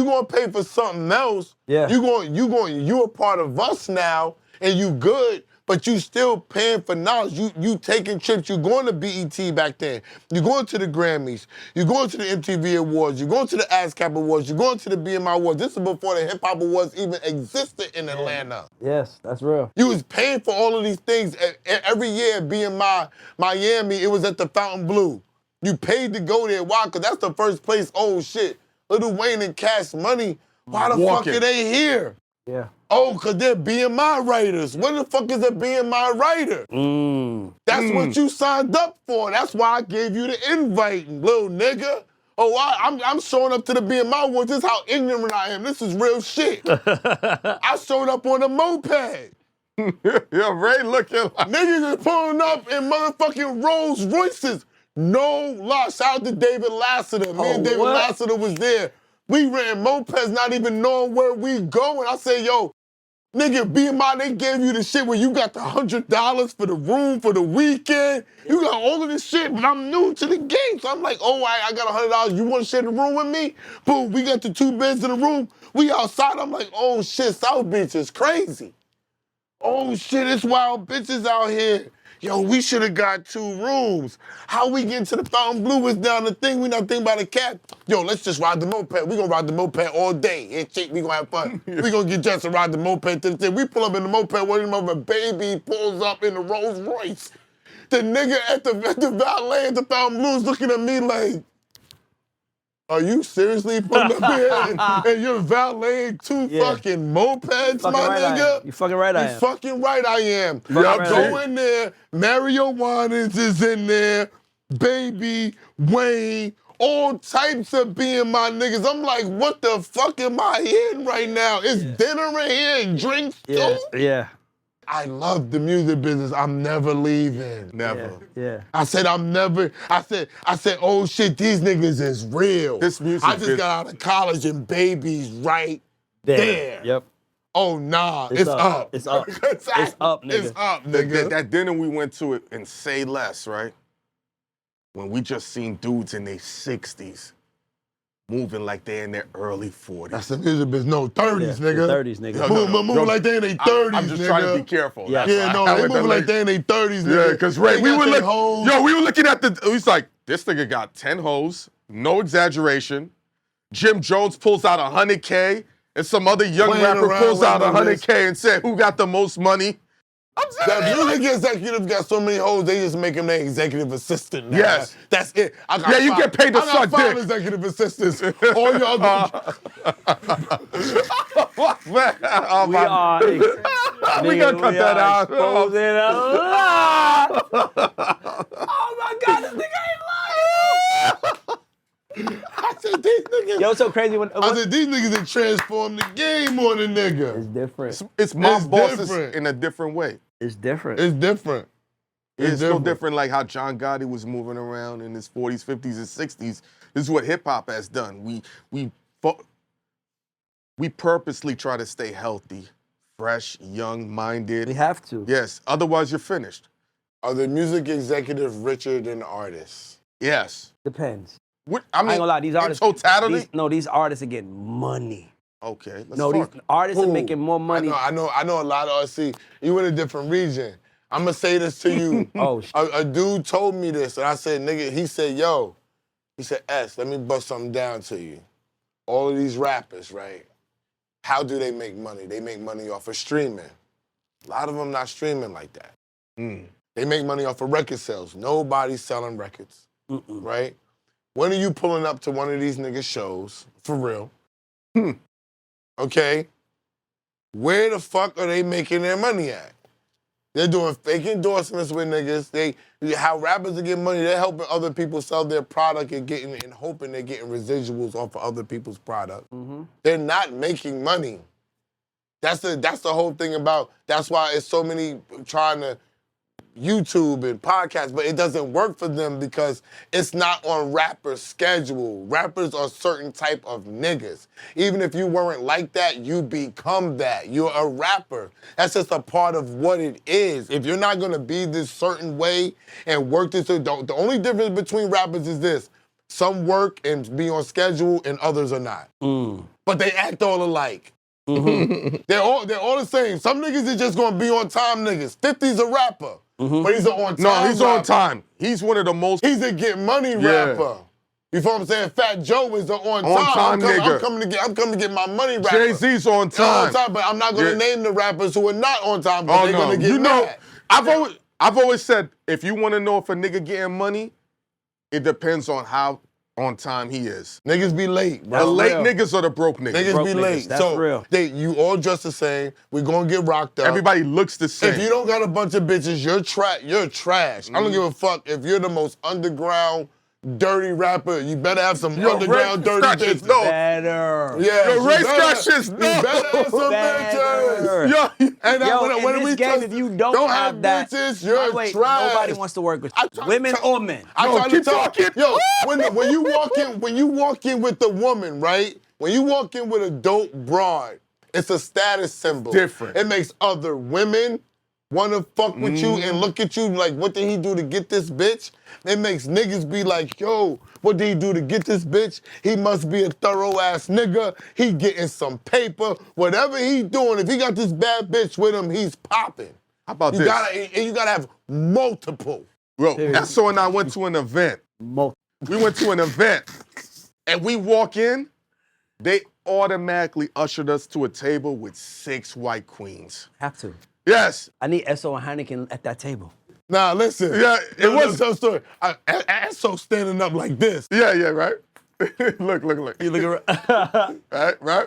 gonna pay for something else.
Yeah.
You a part of us now, and you good, but you still paying for knowledge. You taking trips, you going to BET back then. You going to the Grammys, you going to the MTV Awards, you going to the ASCAP Awards, you going to the BMI Awards. This is before the Hip Hop Awards even existed in Atlanta.
Yes, that's real.
You was paying for all of these things. Every year at BMI Miami, it was at the Fountain Blue. You paid to go there. Why? Because that's the first place. Oh, shit. Lil Wayne and Cash Money. Why the fuck are they here?
Yeah.
Oh, because they're BMI writers. What the fuck is a BMI writer? That's what you signed up for. That's why I gave you the invite, little nigga. Oh, I'm showing up to the BMI Awards. This is how ignorant I am. This is real shit. I showed up on a moped.
Yo, Ray looking like...
Niggas is pulling up in motherfucking Rolls Royces. No lie. Shout out to David Lassiter. Me and David Lassiter was there. We renting mopeds, not even knowing where we going. I say, yo, nigga, BMI, they gave you the shit where you got the $100 for the room for the weekend. You got all of this shit, but I'm new to the game. So I'm like, oh, I got $100. You want to share the room with me? Boom, we got the 2 beds in the room. We outside. I'm like, oh, shit, South Beach is crazy. Oh, shit, it's wild bitches out here. Yo, we should have got 2 rooms. How we get to the Fountain Blue is down the thing. We not thinking about a cat. Yo, let's just ride the moped. We gonna ride the moped all day. It's cheap. We gonna have fun. We gonna get dressed and ride the moped to the thing. We pull up in the moped. One of a baby pulls up in the Rolls Royce. The nigga at the valet at the Fountain Blues looking at me like, are you seriously putting up here and you're valeting two fucking mopeds, my nigga?
You fucking right I am.
You fucking right I am.
Right
Go in there, Mario Winans is in there, Baby, Wayne, all types of being my niggas. I'm like, what the fuck am I in right now? It's dinner in here and drinks too?
Yeah.
I love the music business. I'm never leaving.
Never.
Yeah.
I said, I said, oh shit, these niggas is real.
This music
I just got out of college and Baby's right there.
Yep.
Oh nah, it's up.
It's up.
It's
up, nigga.
It's up, nigga.
That dinner we went to it in Say Less, right? When we just seen dudes in their 60s moving like they're in their early 40s.
That's the music business. No, 30s, nigga.
30s, nigga.
Moving like they in their 30s,
I'm just
nigga.
trying to be careful.
Yeah.
Yeah, no, they moving like they in their 30s, nigga.
Yeah, because Ray,
They
we
got
were
they
looking,
hoes.
we were looking at the, he's like, this nigga got 10 hoes, no exaggeration. Jim Jones pulls out $100K, and some other young
Playing
rapper
around
pulls out
with
$100K and said, who got the most money? I'm
That
saying,
music executive got so many hoes, they just make him their executive assistant now.
Yes.
That's it. I got
Yeah, you get paid to
I got
suck
5
dick.
executive assistants. All y'all
man, oh,
We
my-
are.
we gotta cut that out.
Exposing a lot. Oh my God, this nigga ain't lying.
I said, these niggas.
Yo, it's so crazy when.
I said, these niggas have transformed the game on the nigga.
It's different.
It's mob
It's
bosses
different.
in a different way.
It's different.
It's different.
It's no different like how John Gotti was moving around in his 40s, 50s, and 60s. This is what hip hop has done. We purposely try to stay healthy, fresh, young-minded.
We have to.
Yes, otherwise you're finished.
Are the music executives richer than the artists?
Yes.
Depends.
What,
I ain't gonna lie, these artists.
In totality?
These artists are getting money.
Okay, let's
No,
talk.
these artists are
Who?
making more money.
I know a lot of us. See, you in a different region. I'm gonna say this to you.
Oh,
a dude told me this, and I said, nigga, he said, yo, he said, S, let me bust something down to you. All of these rappers, right? How do they make money? They make money off of streaming. A lot of them not streaming like that. They make money off of record sales. Nobody's selling records, right? When are you pulling up to one of these niggas' shows, for real? Okay? Where the fuck are they making their money at? They're doing fake endorsements with niggas. How rappers are getting money, they're helping other people sell their product and hoping they're getting residuals off of other people's product. They're not making money. That's the whole thing about, that's why it's so many trying to YouTube and podcasts, but it doesn't work for them because it's not on rappers' schedule. Rappers are certain type of niggas. Even if you weren't like that, you become that. You're a rapper. That's just a part of what it is. If you're not gonna be this certain way and work this, the only difference between rappers is this: some work and be on schedule and others are not. But they act all alike. They're all the same. Some niggas is just gonna be on time niggas. 50's a rapper. But he's an on time.
No, he's
rapper.
on time. He's one of the most.
He's a get money rapper. You feel what I'm saying? Fat Joe is an on time.
nigga.
I'm coming to get my money rapper.
Jay-Z's on time.
But I'm not gonna name the rappers who are not on time because
Oh
they're
no,
gonna get mad.
I've always said if you want to know if a nigga getting money, it depends on how on time he is.
Niggas be late, bro.
The late niggas are the broke niggas.
Niggas
Broke
be
niggas,
late.
that's
so
real.
you all dress the same. We're gonna get rocked up.
Everybody looks the same.
If you don't got a bunch of bitches, you're trash. I don't give a fuck if you're the most underground, dirty rapper. You better have some underground, dirty bitches.
No.
Better.
Yeah,
Yo, race scratches,
You
no.
better have some
Better.
bitches.
Yo,
And
Yo, in this game, if you don't have that,
bitches, you're
wait,
trash.
nobody wants to work with
I
you.
try-
Women
try-
or men.
I
No,
try to
keep
tell
talking.
yo, when you walk in with the woman, right? When you walk in with a dope broad, it's a status symbol.
Different.
It makes other women want to fuck with you and look at you like, what did he do to get this bitch? It makes niggas be like, yo, what did he do to get this bitch? He must be a thorough ass nigga. He getting some paper. Whatever he doing, if he got this bad bitch with him, he's popping.
How about
You
this?
you gotta have multiple.
Bro, Esso and I went to an event. We went to an event, and we walk in, they automatically ushered us to a table with 6 white queens.
Have to.
Yes.
I need Esso and Hynaken at that table.
Nah, listen.
Yeah, it was
some story. Esso standing up like this.
Yeah, right. look.
You look around.
Right.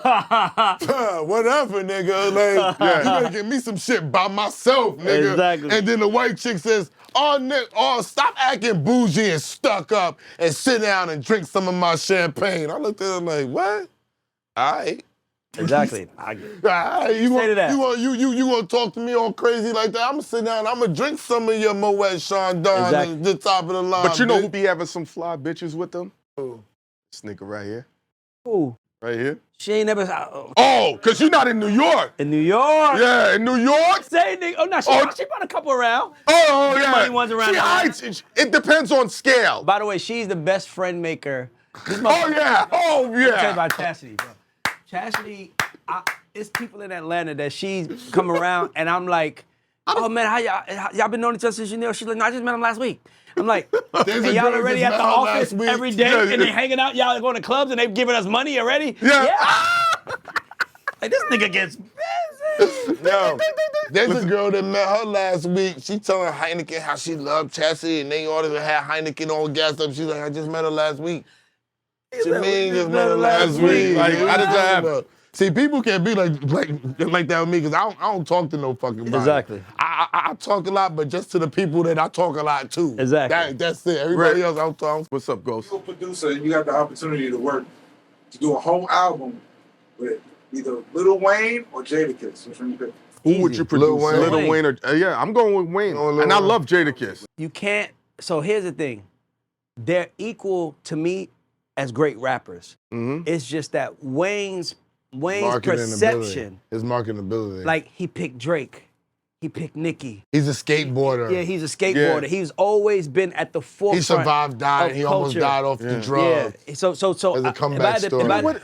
Whatever, nigga. Like, you gonna give me some shit by myself, nigga.
Exactly.
And then the white chick says, stop acting bougie and stuck up and sit down and drink some of my champagne. I looked at her like, what? All right.
Exactly. I get it.
All right, you
Say to that.
gonna talk to me all crazy like that? I'm gonna sit down, I'm gonna drink some of your Moet Chandon
Exactly.
at the top of the line.
But you know
bitch.
who be having some fly bitches with them?
Who?
This nigga right here.
Ooh,
Right here.
she ain't never
Oh, because you're not in New York.
in New York.
Yeah, in New York.
Say nigga. Oh no, she brought a couple around.
Oh, yeah.
money ones around
She
the
hides. It depends on scale.
By the way, she's the best friend maker. This
Oh, yeah. Oh,
Let me tell you
yeah.
about Chastity, bro. Chastity, it's people in Atlanta that she's come around, and I'm like, oh man, how y'all been knowing each other since you knew? She's like, no, I just met him last week. I'm like,
There's a
and y'all
girl
already
just
at the
met her
office
last week.
every day,
Yeah,
and
yeah.
they hanging out, y'all going to clubs, and they giving us money already?
Yeah.
Like, this nigga gets busy.
Yo, there's a girl that met her last week. She telling Hynaken how she loved Chastity and they ordered to have Hynaken all gassed up. She's like, I just met her last week. What you mean just met her last week?
Like, how did that happen?
See, people can't be like that with me because I don't talk to no fucking body.
Exactly.
I talk a lot, but just to the people that I talk a lot to.
Exactly.
That's it. Everybody
Right.
else, I don't talk.
What's up, Ghost?
You're a producer and you got the opportunity to do a whole album with either Lil Wayne or Jadakiss. Which one you pick?
Who would you produce?
Lil Wayne.
Lil Wayne or yeah, I'm going with Wayne.
Going with Lil
And I
Wayne.
love Jadakiss.
You can't. So here's the thing. They're equal to me as great rappers.
Mm-hmm.
It's just that Wayne's
Marketing
perception,
ability. His marketing ability.
like he picked Drake, he picked Nicki.
he's a skateboarder.
Yeah, he's a skateboarder.
Yeah.
He's always been at the forefront.
He survived, died.
of
He almost
culture.
died off the
Yeah.
drug.
Yeah. So
There's a comeback story.
You know what?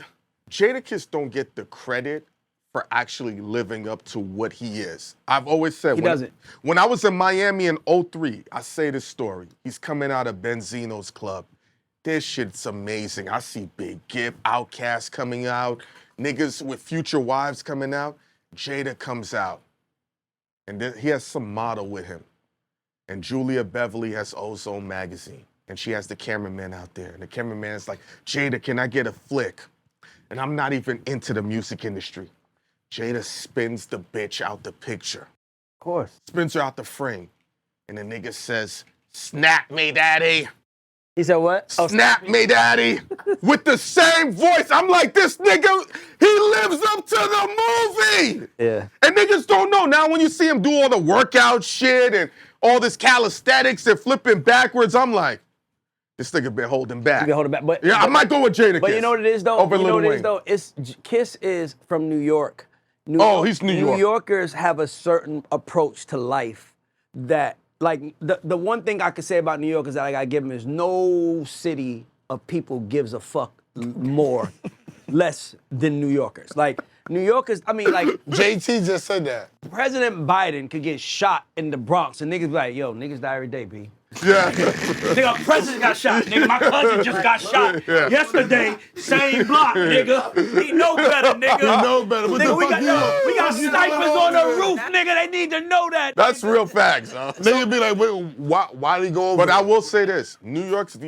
Jadakiss don't get the credit for actually living up to what he is. I've always said
He doesn't.
When I was in Miami in 03, I say this story. He's coming out of Benzino's club. This shit's amazing. I see Big Gift, Outkast coming out, niggas with future wives coming out. Jada comes out, and he has some model with him. And Julia Beverly has Ozone magazine, and she has the cameraman out there. And the cameraman's like, Jada, can I get a flick? And I'm not even into the music industry. Jada spins the bitch out the picture.
Of course.
Spins her out the frame. And the nigga says, snap me, daddy.
He said what? Oh,
Snap me, daddy. With the same voice. I'm like, this nigga, he lives up to the movie.
Yeah.
And niggas don't know. Now when you see him do all the workout shit and all this calisthenics and flipping backwards, I'm like, this nigga been holding back.
You can hold it back. But,
Yeah, I might go with Jadakiss.
But you know what it is though?
Over
You know
Lil
what it is
Wayne.
though? Kiss is from New York.
He's New York.
New Yorkers have a certain approach to life that, like, the one thing I could say about New York is that I gotta give them is no city of people gives a fuck more, less than New Yorkers. Like, New Yorkers, I mean, like,
JT just said that.
President Biden could get shot in the Bronx and niggas be like, yo, niggas die every day, B.
Yeah.
Nigga, president got shot. Nigga, my cousin just got shot yesterday. Same block, nigga. He know better, nigga.
He know better. What
Nigga,
the
we
fuck
got
you-
snipers on the roof, nigga. They need to know that.
That's real facts, huh?
Nigga be like, wait, why did he go over
But I
there?
will say this, New York's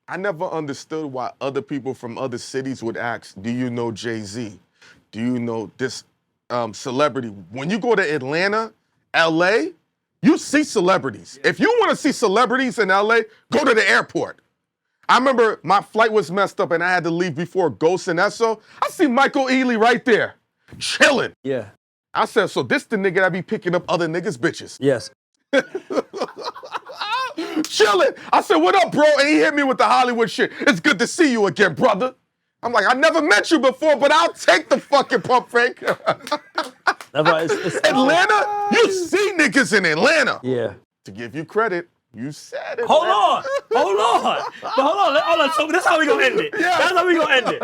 I never understood why other people from other cities would ask, do you know Jay-Z? Do you know this celebrity? When you go to Atlanta, LA, you see celebrities. If you want to see celebrities in LA, go to the airport. I remember my flight was messed up and I had to leave before Ghost and Esso. I see Michael Ealy right there, chilling.
Yeah.
I said, so this the nigga that be picking up other niggas' bitches.
Yes.
Chilling. I said, what up, bro? And he hit me with the Hollywood shit. It's good to see you again, brother. I'm like, I never met you before, but I'll take the fucking pump fake.
That's why it's
Atlanta, you see niggas in Atlanta.
Yeah.
To give you credit, you said it.
Hold on. But hold on. So this is how we gonna end it. That's how we gonna end it.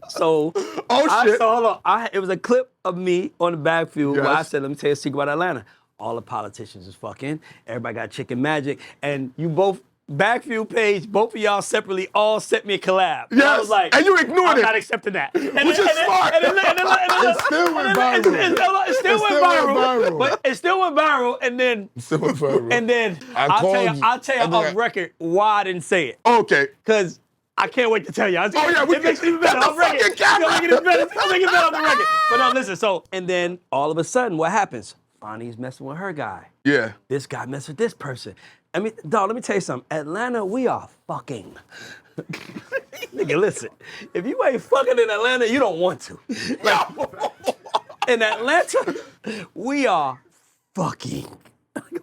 So,
Oh, shit.
hold on. It was a clip of me on the BagFuel where I
Yes.
said, let me tell you a secret about Atlanta. All the politicians is fucking. Everybody got chicken magic. And you both BagFuel page, both of y'all separately all sent me a collab. And I
Yes,
was like,
and you ignored
I'm
it.
not accepting that.
Which is smart.
It still went viral.
It still went viral. But it still went viral, and then
Still went viral.
and then I'll tell you off record why I didn't say it.
Okay.
Cause I can't wait to tell you.
Oh, yeah,
it makes it even better.
Get the fucking camera.
Make it better on the record. But no, listen. So and then all of a sudden, what happens? Fonny's messing with her guy.
Yeah.
This guy messed with this person. I mean, dog, let me tell you something. Atlanta, we are fucking. Nigga, listen. If you ain't fucking in Atlanta, you don't want to. Like, in Atlanta, we are fucking.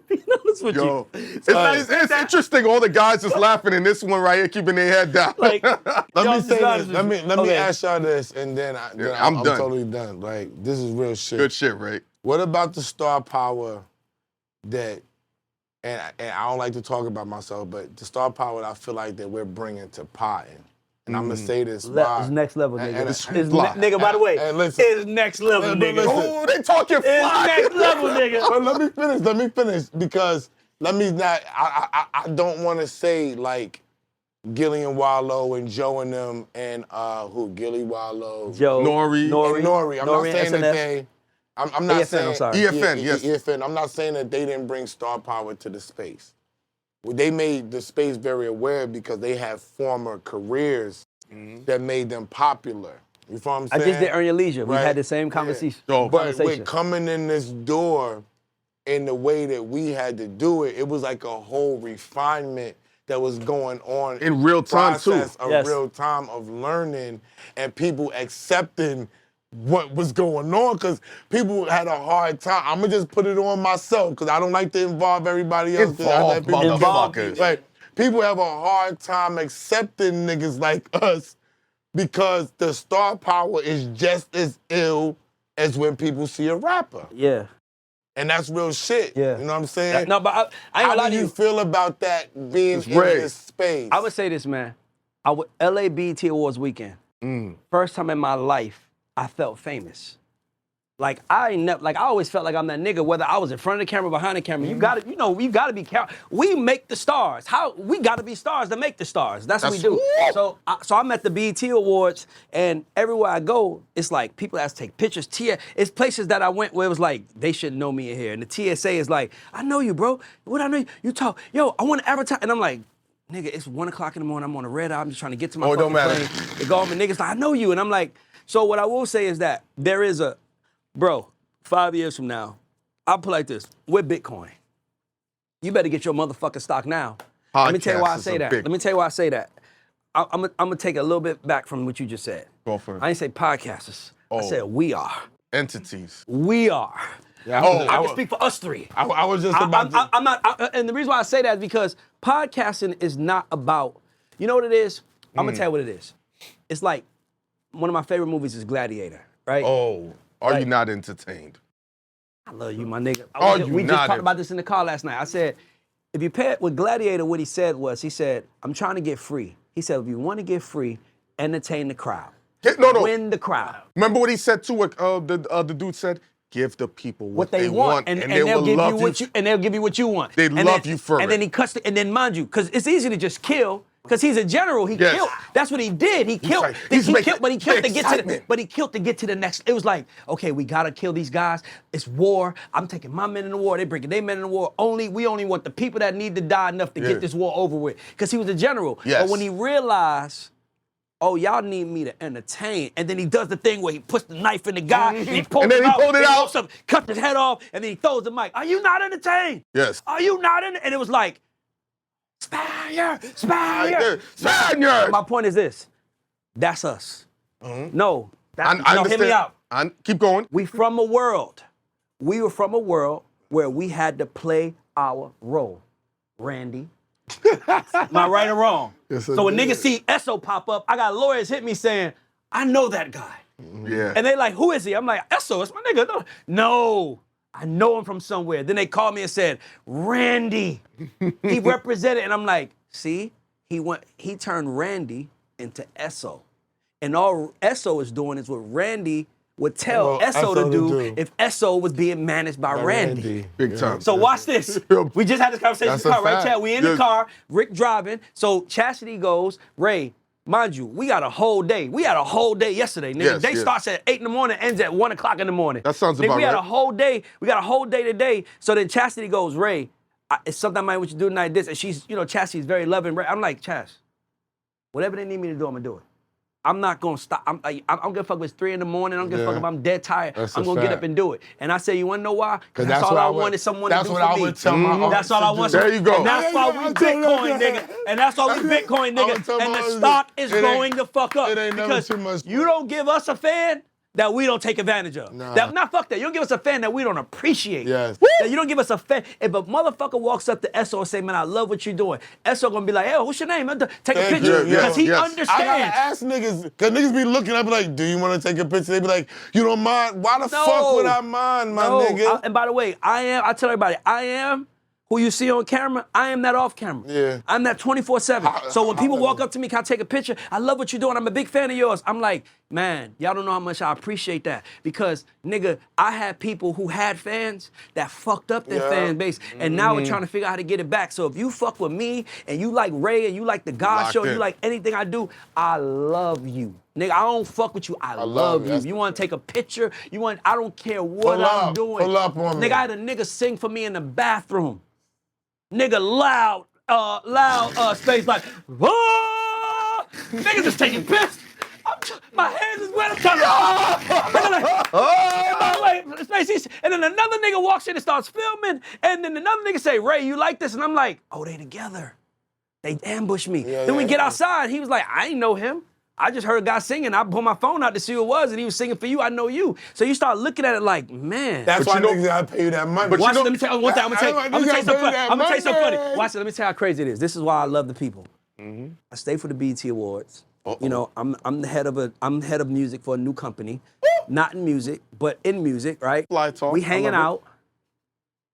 Be honest with
Yo,
you.
it's interesting. All the guys just laughing, and this one right here keeping their head down.
Like,
Let me say this. Let me
Okay.
ask y'all this, and then
I'm
I'm
done.
totally done. Like, this is real shit.
Good shit, right?
What about the star power that, and I don't like to talk about myself, but the star power that I feel like that we're bringing to potting. And I'm gonna say this.
It's next level, nigga.
Nigga,
by the way,
and listen,
it's next level, nigga.
Oh, they talking
It's
fly.
next level, nigga.
But let me finish because I don't want to say like Gillian Wallow and Joe and them and Gilly Wallow,
Joe,
Nori.
and Nori. I'm not
Nori,
saying that
SNS.
they. I'm not
EFN,
saying
I'm sorry.
EFN, yes.
EFN. I'm not saying that they didn't bring star power to the space. Well, they made the space very aware because they had former careers that made them popular. You feel what I'm saying?
I just did Earn Your Leisure. We
Right.
had the same conversation.
Yo,
But with coming in this door in the way that we had to do it, it was like a whole refinement that was going on
In real time, too.
process of
Yes.
real time of learning and people accepting what was going on because people had a hard time. I'm gonna just put it on myself because I don't like to involve everybody else. 'cause I let people
Involve
get-
motherfuckers.
Like, people have a hard time accepting niggas like us because the star power is just as ill as when people see a rapper.
Yeah.
And that's real shit.
Yeah.
You know what I'm saying?
No, but I ain't
How
gonna lie
do
to
you
you.
feel about that being in
Ray.
this space?
I would say this, man. LA BET Awards weekend. First time in my life, I felt famous. Like I always felt like I'm that nigga, whether I was in front of the camera, behind the camera. You gotta be careful. We make the stars. We gotta be stars to make the stars. That's what we do. So I'm at the BET Awards, and everywhere I go, it's like people have to take pictures. It's places that I went where it was like they shouldn't know me in here, and the TSA is like, I know you, bro. What I know you talk. Yo, I want to advertise, and I'm like, nigga, it's 1 o'clock in the morning. I'm on a red eye. I'm just trying to get to my fucking
don't matter.
plane. They go home and niggas like, I know you, and I'm like, so what I will say is that there is a. Bro, 5 years from now, I'll put it like this. With Bitcoin, you better get your motherfucking stock now. Let me tell you why I say that. Let me tell you why I say that. I'm going to take a little bit back from what you just said.
Go for it.
I didn't say podcasters. I said we are.
Entities.
We are.
Yeah,
I can speak for us three.
I was just about to.
I'm not, and the reason why I say that is because podcasting is not about, you know what it is? I'm going to tell you what it is. It's like, one of my favorite movies is Gladiator, right?
Oh, are
Like-
you not entertained?
I love you, my nigga.
You
We just
not
talked
it?
about this in the car last night. I said, if you pair it with Gladiator, what he said, I'm trying to get free. He said, if you want to get free, entertain the crowd.
No.
Win the crowd.
Remember what he said too? The dude said, "Give the people
What they want, and
they
they'll
will
give
love
you what you, and they'll give you what you want.
They
And
love
then-
you for
And
it.
then he cuts, and then mind you, because it's easy to just kill. Because he's a general, he
Yes.
killed. That's what he did. He killed.
like,
He
he's making
killed, but he killed to get to the.
excitement.
But he killed to get to the next. It was like, okay, we gotta kill these guys. It's war. I'm taking my men in the war. They bringing their men in the war. We only want the people that need to die enough to
Yeah.
get this war over with. Because he was a general.
Yes.
But when he realized, oh, y'all need me to entertain, and then he does the thing where he puts the knife in the guy, and he pulls
And then
him
he
out,
pulled it
and
out.
walks up, cuts his head off, and then he throws the mic. Are you not entertained?
Yes.
Are you not in? And it was like, Spaniard.
Spaniard.
My point is this. That's us. No,
I
no,
understand.
hear me out.
Keep going.
We were from a world where we had to play our role. Randy. Am I right or wrong?
Yes,
so when
indeed.
niggas see Esso pop up, I got lawyers hit me saying, I know that guy.
Yeah.
And they like, who is he? I'm like, Esso, it's my nigga. No, I know him from somewhere. Then they called me and said, Randy. He represented, and I'm like, see, he turned Randy into Esso. And all Esso is doing is what Randy would tell Esso to do if Esso was being managed by Randy.
Big time.
So watch this. We just had this conversation in the car, right, Chad? We in the car, Rick driving. So Chastity goes, Ray, mind you, we got a whole day. We had a whole day yesterday, nigga.
Yes,
Day starts at 8 in the morning, ends at 1 o'clock in the morning.
That sounds
nigga,
about
we had
right.
a whole day. We got a whole day today. So then Chastity goes, Ray, it's something I might want you to do tonight, this. And she's, you know, Chastity's very loving. Ray. I'm like, Chas, whatever they need me to do, I'm gonna do it. I'm not gonna stop. I'm gonna fuck with 3 in the morning. I'm gonna fuck if I'm dead tired. I'm gonna get up and do it. And I say, you wanna know why? Because that's all I wanted someone to do for me.
That's what I would tell my
That's all I want.
There you go.
And that's why we Bitcoin, nigga. And that's why we Bitcoin, nigga. And the stock is going the fuck up.
It ain't never
because
too much.
you don't give us a fan that we don't take advantage of. Not fuck that. You don't give us a fan that we don't appreciate.
Yes.
That you don't give us a fan. If a motherfucker walks up to Esso and say, man, I love what you're doing, Esso gonna be like, hey, what's your name? Take a picture. Because he understands.
I gotta ask niggas, because niggas be looking, I be like, do you want to take a picture? They be like, you don't mind? Why the fuck would I mind, my nigga?
And by the way, I tell everybody, I am who you see on camera, I am that off camera.
Yeah.
I'm that 24/7. So when people walk up to me, can I take a picture? I love what you're doing. I'm a big fan of yours. I'm like, man, y'all don't know how much I appreciate that. Because, nigga, I had people who had fans that fucked up their fan base. And now we're trying to figure out how to get it back. So if you fuck with me and you like Ray and you like the God Show, you like anything I do, I love you. Nigga, I don't fuck with you. I love you. You want to take a picture? I don't care what I'm doing.
Pull up on me.
Nigga, I had a nigga sing for me in the bathroom. Nigga loud space like, ah! Niggas just taking piss. My hands is wet. I'm trying to, space. And then another nigga walks in and starts filming. And then another nigga say, Ray, you like this? And I'm like, oh, they together. They ambushed me. Then we get outside. He was like, I ain't know him. I just heard a guy singing. I pulled my phone out to see who it was, and he was singing for you. I know you. So you start looking at it like, man.
That's why niggas gotta pay you that money.
Watch it, let me tell you one thing. I'm gonna tell you something funny. Watch it, let me tell you how crazy it is. This is why I love the people. I stay for the BET Awards. You know, I'm the head of music for a new company. Not in music, but in music, right?
Fly talk.
We hanging out.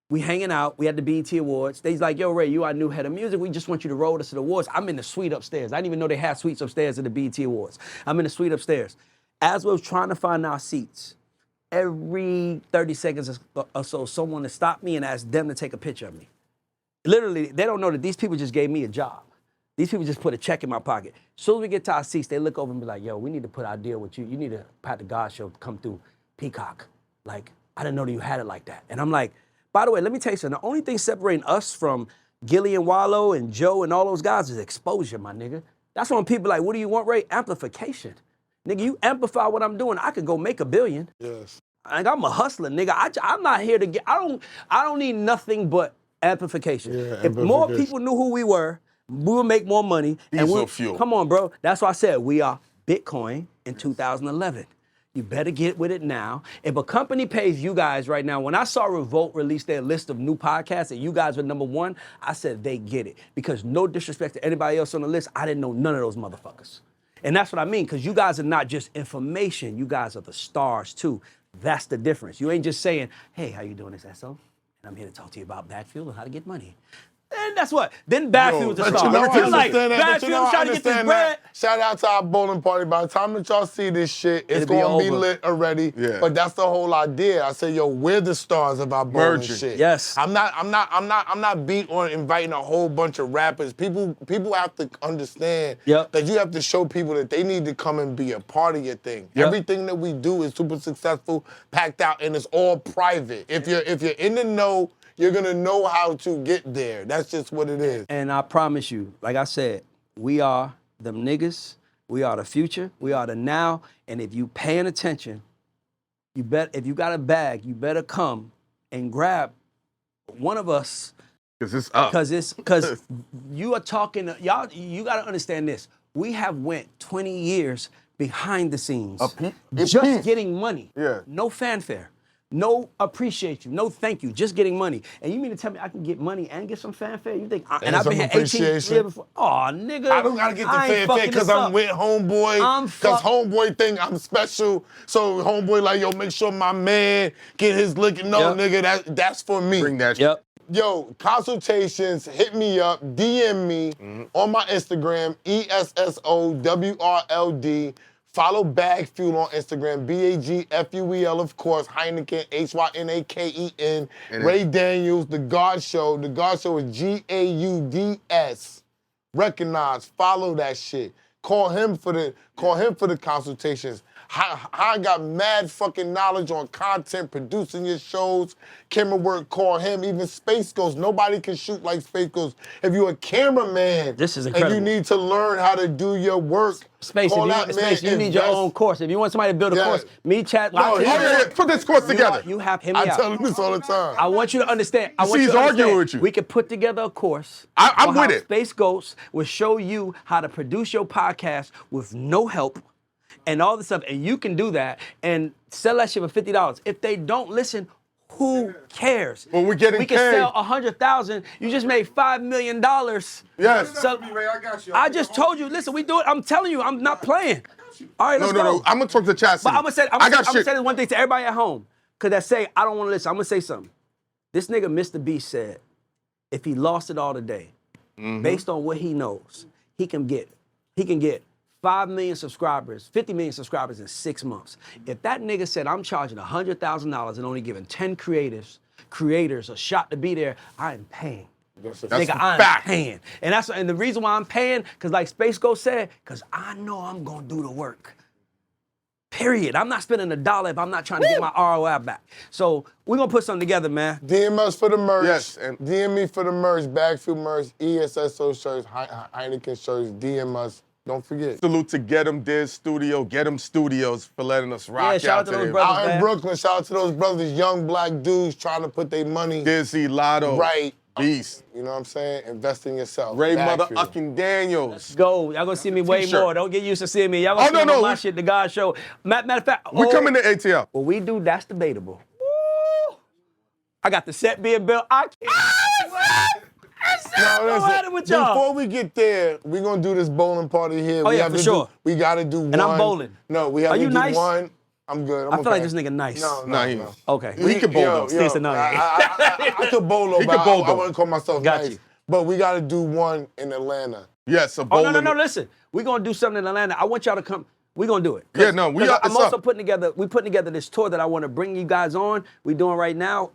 We had the BET Awards. They's like, yo, Ray, you our new head of music. We just want you to roll us to the awards. I'm in the suite upstairs. I didn't even know they had suites upstairs at the BET Awards. I'm in the suite upstairs. As we was trying to find our seats, every 30 seconds or so, someone to stop me and ask them to take a picture of me. Literally, they don't know that these people just gave me a job. These people just put a check in my pocket. As soon as we get to our seats, they look over and be like, yo, we need to put our deal with you. You need to have the God Show come through Peacock. Like, I didn't know that you had it like that. And I'm like, by the way, let me tell you something. The only thing separating us from Gilly and Wallow and Joe and all those guys is exposure, my nigga. That's when people like, what do you want, Ray? Amplification. Nigga, you amplify what I'm doing, I could go make $1 billion.
Yes.
Like, I'm a hustler, nigga. I'm not here to get, I don't need nothing but amplification. If more people knew who we would make more money.
Diesel fuel.
Come on, bro. That's why I said we are Bitcoin in 2011. You better get with it now. If a company pays you guys right now, when I saw Revolt release their list of new podcasts and you guys were #1, I said they get it. Because no disrespect to anybody else on the list, I didn't know none of those motherfuckers. And that's what I mean, because you guys are not just information, you guys are the stars too. That's the difference. You ain't just saying, hey, how you doing, this SO? And I'm here to talk to you about BagFuel and how to get money. And that's what. Then BagFuel's a star. You're like, BagFuel trying to get this bread.
Shout out to our bowling party. By the time that y'all see this shit, it's gonna be lit already.
Yeah.
But that's the whole idea. I say, yo, we're the stars of our bowling shit.
Yes.
I'm not beat on inviting a whole bunch of rappers. People have to understand that you have to show people that they need to come and be a part of your thing. Everything that we do is super successful, packed out, and it's all private. If you're in the know, you're gonna know how to get there. That's just what it is.
And I promise you, like I said, we are them niggas. We are the future. We are the now. And if you paying attention, if you got a bag, you better come and grab one of us.
Because it's up.
Because you are talking, y'all, you gotta understand this. We have went 20 years behind the scenes. Just getting money. No fanfare. No appreciation, no thank you, just getting money. And you mean to tell me I can get money and get some fanfare? You think, and I've been here 18 years before. Oh, nigga.
I don't gotta get the fanfare because I'm with homeboy. Because homeboy think I'm special. So homeboy like, yo, make sure my man get his lick. No, nigga, that's for me.
Bring that
Yo, Consultations, hit me up, DM me on my Instagram, ESSOWRLD. Follow BagFuel on Instagram, BAGFUEL, of course, Hynaken, HYNAKEN, Ray Daniels, The God Show. The God Show is GAUDS. Recognize, follow that shit. Call him for the consultations. I got mad fucking knowledge on content, producing your shows, camera work, call him. Even Space Ghost, nobody can shoot like Space Ghost. If you're a cameraman
This is incredible.
and you need to learn how to do your work,
Space,
call
if
that
you,
man,
Space, you need your
invest.
own course. If you want somebody to build a
Yeah.
course, me, Chad,
No,
Put this course together.
You have him
I
out.
tell him this all the time.
I want you to understand. I want
See,
you
he's
to
arguing
understand.
with you.
We could put together a course.
I'm
on
with
how
it.
Space Ghost will show you how to produce your podcast with no help and all this stuff. And you can do that and sell that shit for $50. If they don't listen, who cares?
Well, we're getting
We can
paid.
sell 100,000. You just made $5 million.
Yes.
So
Ray, I got you.
I just told you. Listen, we do it. I'm telling you, I'm not playing. All right,
No,
let's
no,
go.
no. I'm gonna talk to Chastity.
But I'm gonna
I got shit.
say this one thing to everybody at home, cause that say I don't want to listen. I'm gonna say something. This nigga Mr. Beast said, if he lost it all today, based on what he knows, he can get 5 million subscribers, 50 million subscribers in 6 months. If that nigga said I'm charging $100,000 and only giving 10 creators a shot to be there, I am paying.
That's
Nigga,
a
I'm
fact.
paying. And the reason why I'm paying, cause like Space Ghost said, cause I know I'm gonna do the work. Period. I'm not spending $1 if I'm not trying to get my ROI back. So we're gonna put something together, man.
DM us for the merch.
Yes, and-
DM me for the merch, BagFuel merch, ESSO shirts, Hynaken shirts. DM us. Don't forget.
Salute to Get 'em Diz Studio, Get 'em Studios for letting us rock
Yeah, shout out
out
to those
today.
brothers.
Out in
man.
Brooklyn, shout out to those brothers, young black dudes trying to put their money
Dizzy, Lotto,
right.
Beast,
You know what I'm saying? Invest in yourself.
Ray Mother
BagFuel.
Ucking Daniels.
Go. Y'all gonna see me way
T-shirt.
more. Don't get used to seeing me. Y'all gonna
Oh,
see
no,
me on
no,
my
we-
shit, the God Show. Matter of fact,
We're coming to ATL.
What we do, that's debatable. Woo! I got the set being built. I can't.
Now,
Go
listen,
at it with y'all.
before we get there, we're gonna do this bowling party here.
Oh,
we
yeah,
have
for
to
sure.
we gotta do one.
And I'm bowling.
No, we have
Are
to
you
do
nice?
one. I'm good.
I feel like this nigga nice.
No,
Nah, he-
no.
Okay.
He can bowl though.
Stacey, no,
I could bowl though,
He
but
could bowl,
I
though.
wouldn't call myself
Got
nice.
you.
But we gotta do one in Atlanta.
Yes, a
Oh,
bowling.
no, listen. We're gonna do something in Atlanta. I want y'all to come. We're gonna do it.
Yeah, no, we are-
I'm
it's
also
up.
putting together this tour that I want to bring you guys on. We're doing right now,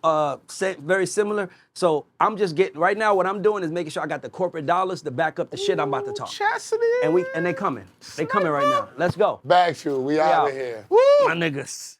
very similar. So I'm just getting, right now what I'm doing is making sure I got the corporate dollars to back up the shit I'm about to talk.
Chastity.
And they coming. They coming right now. Let's go.
BagFuel, we out
out.
of here.
My niggas.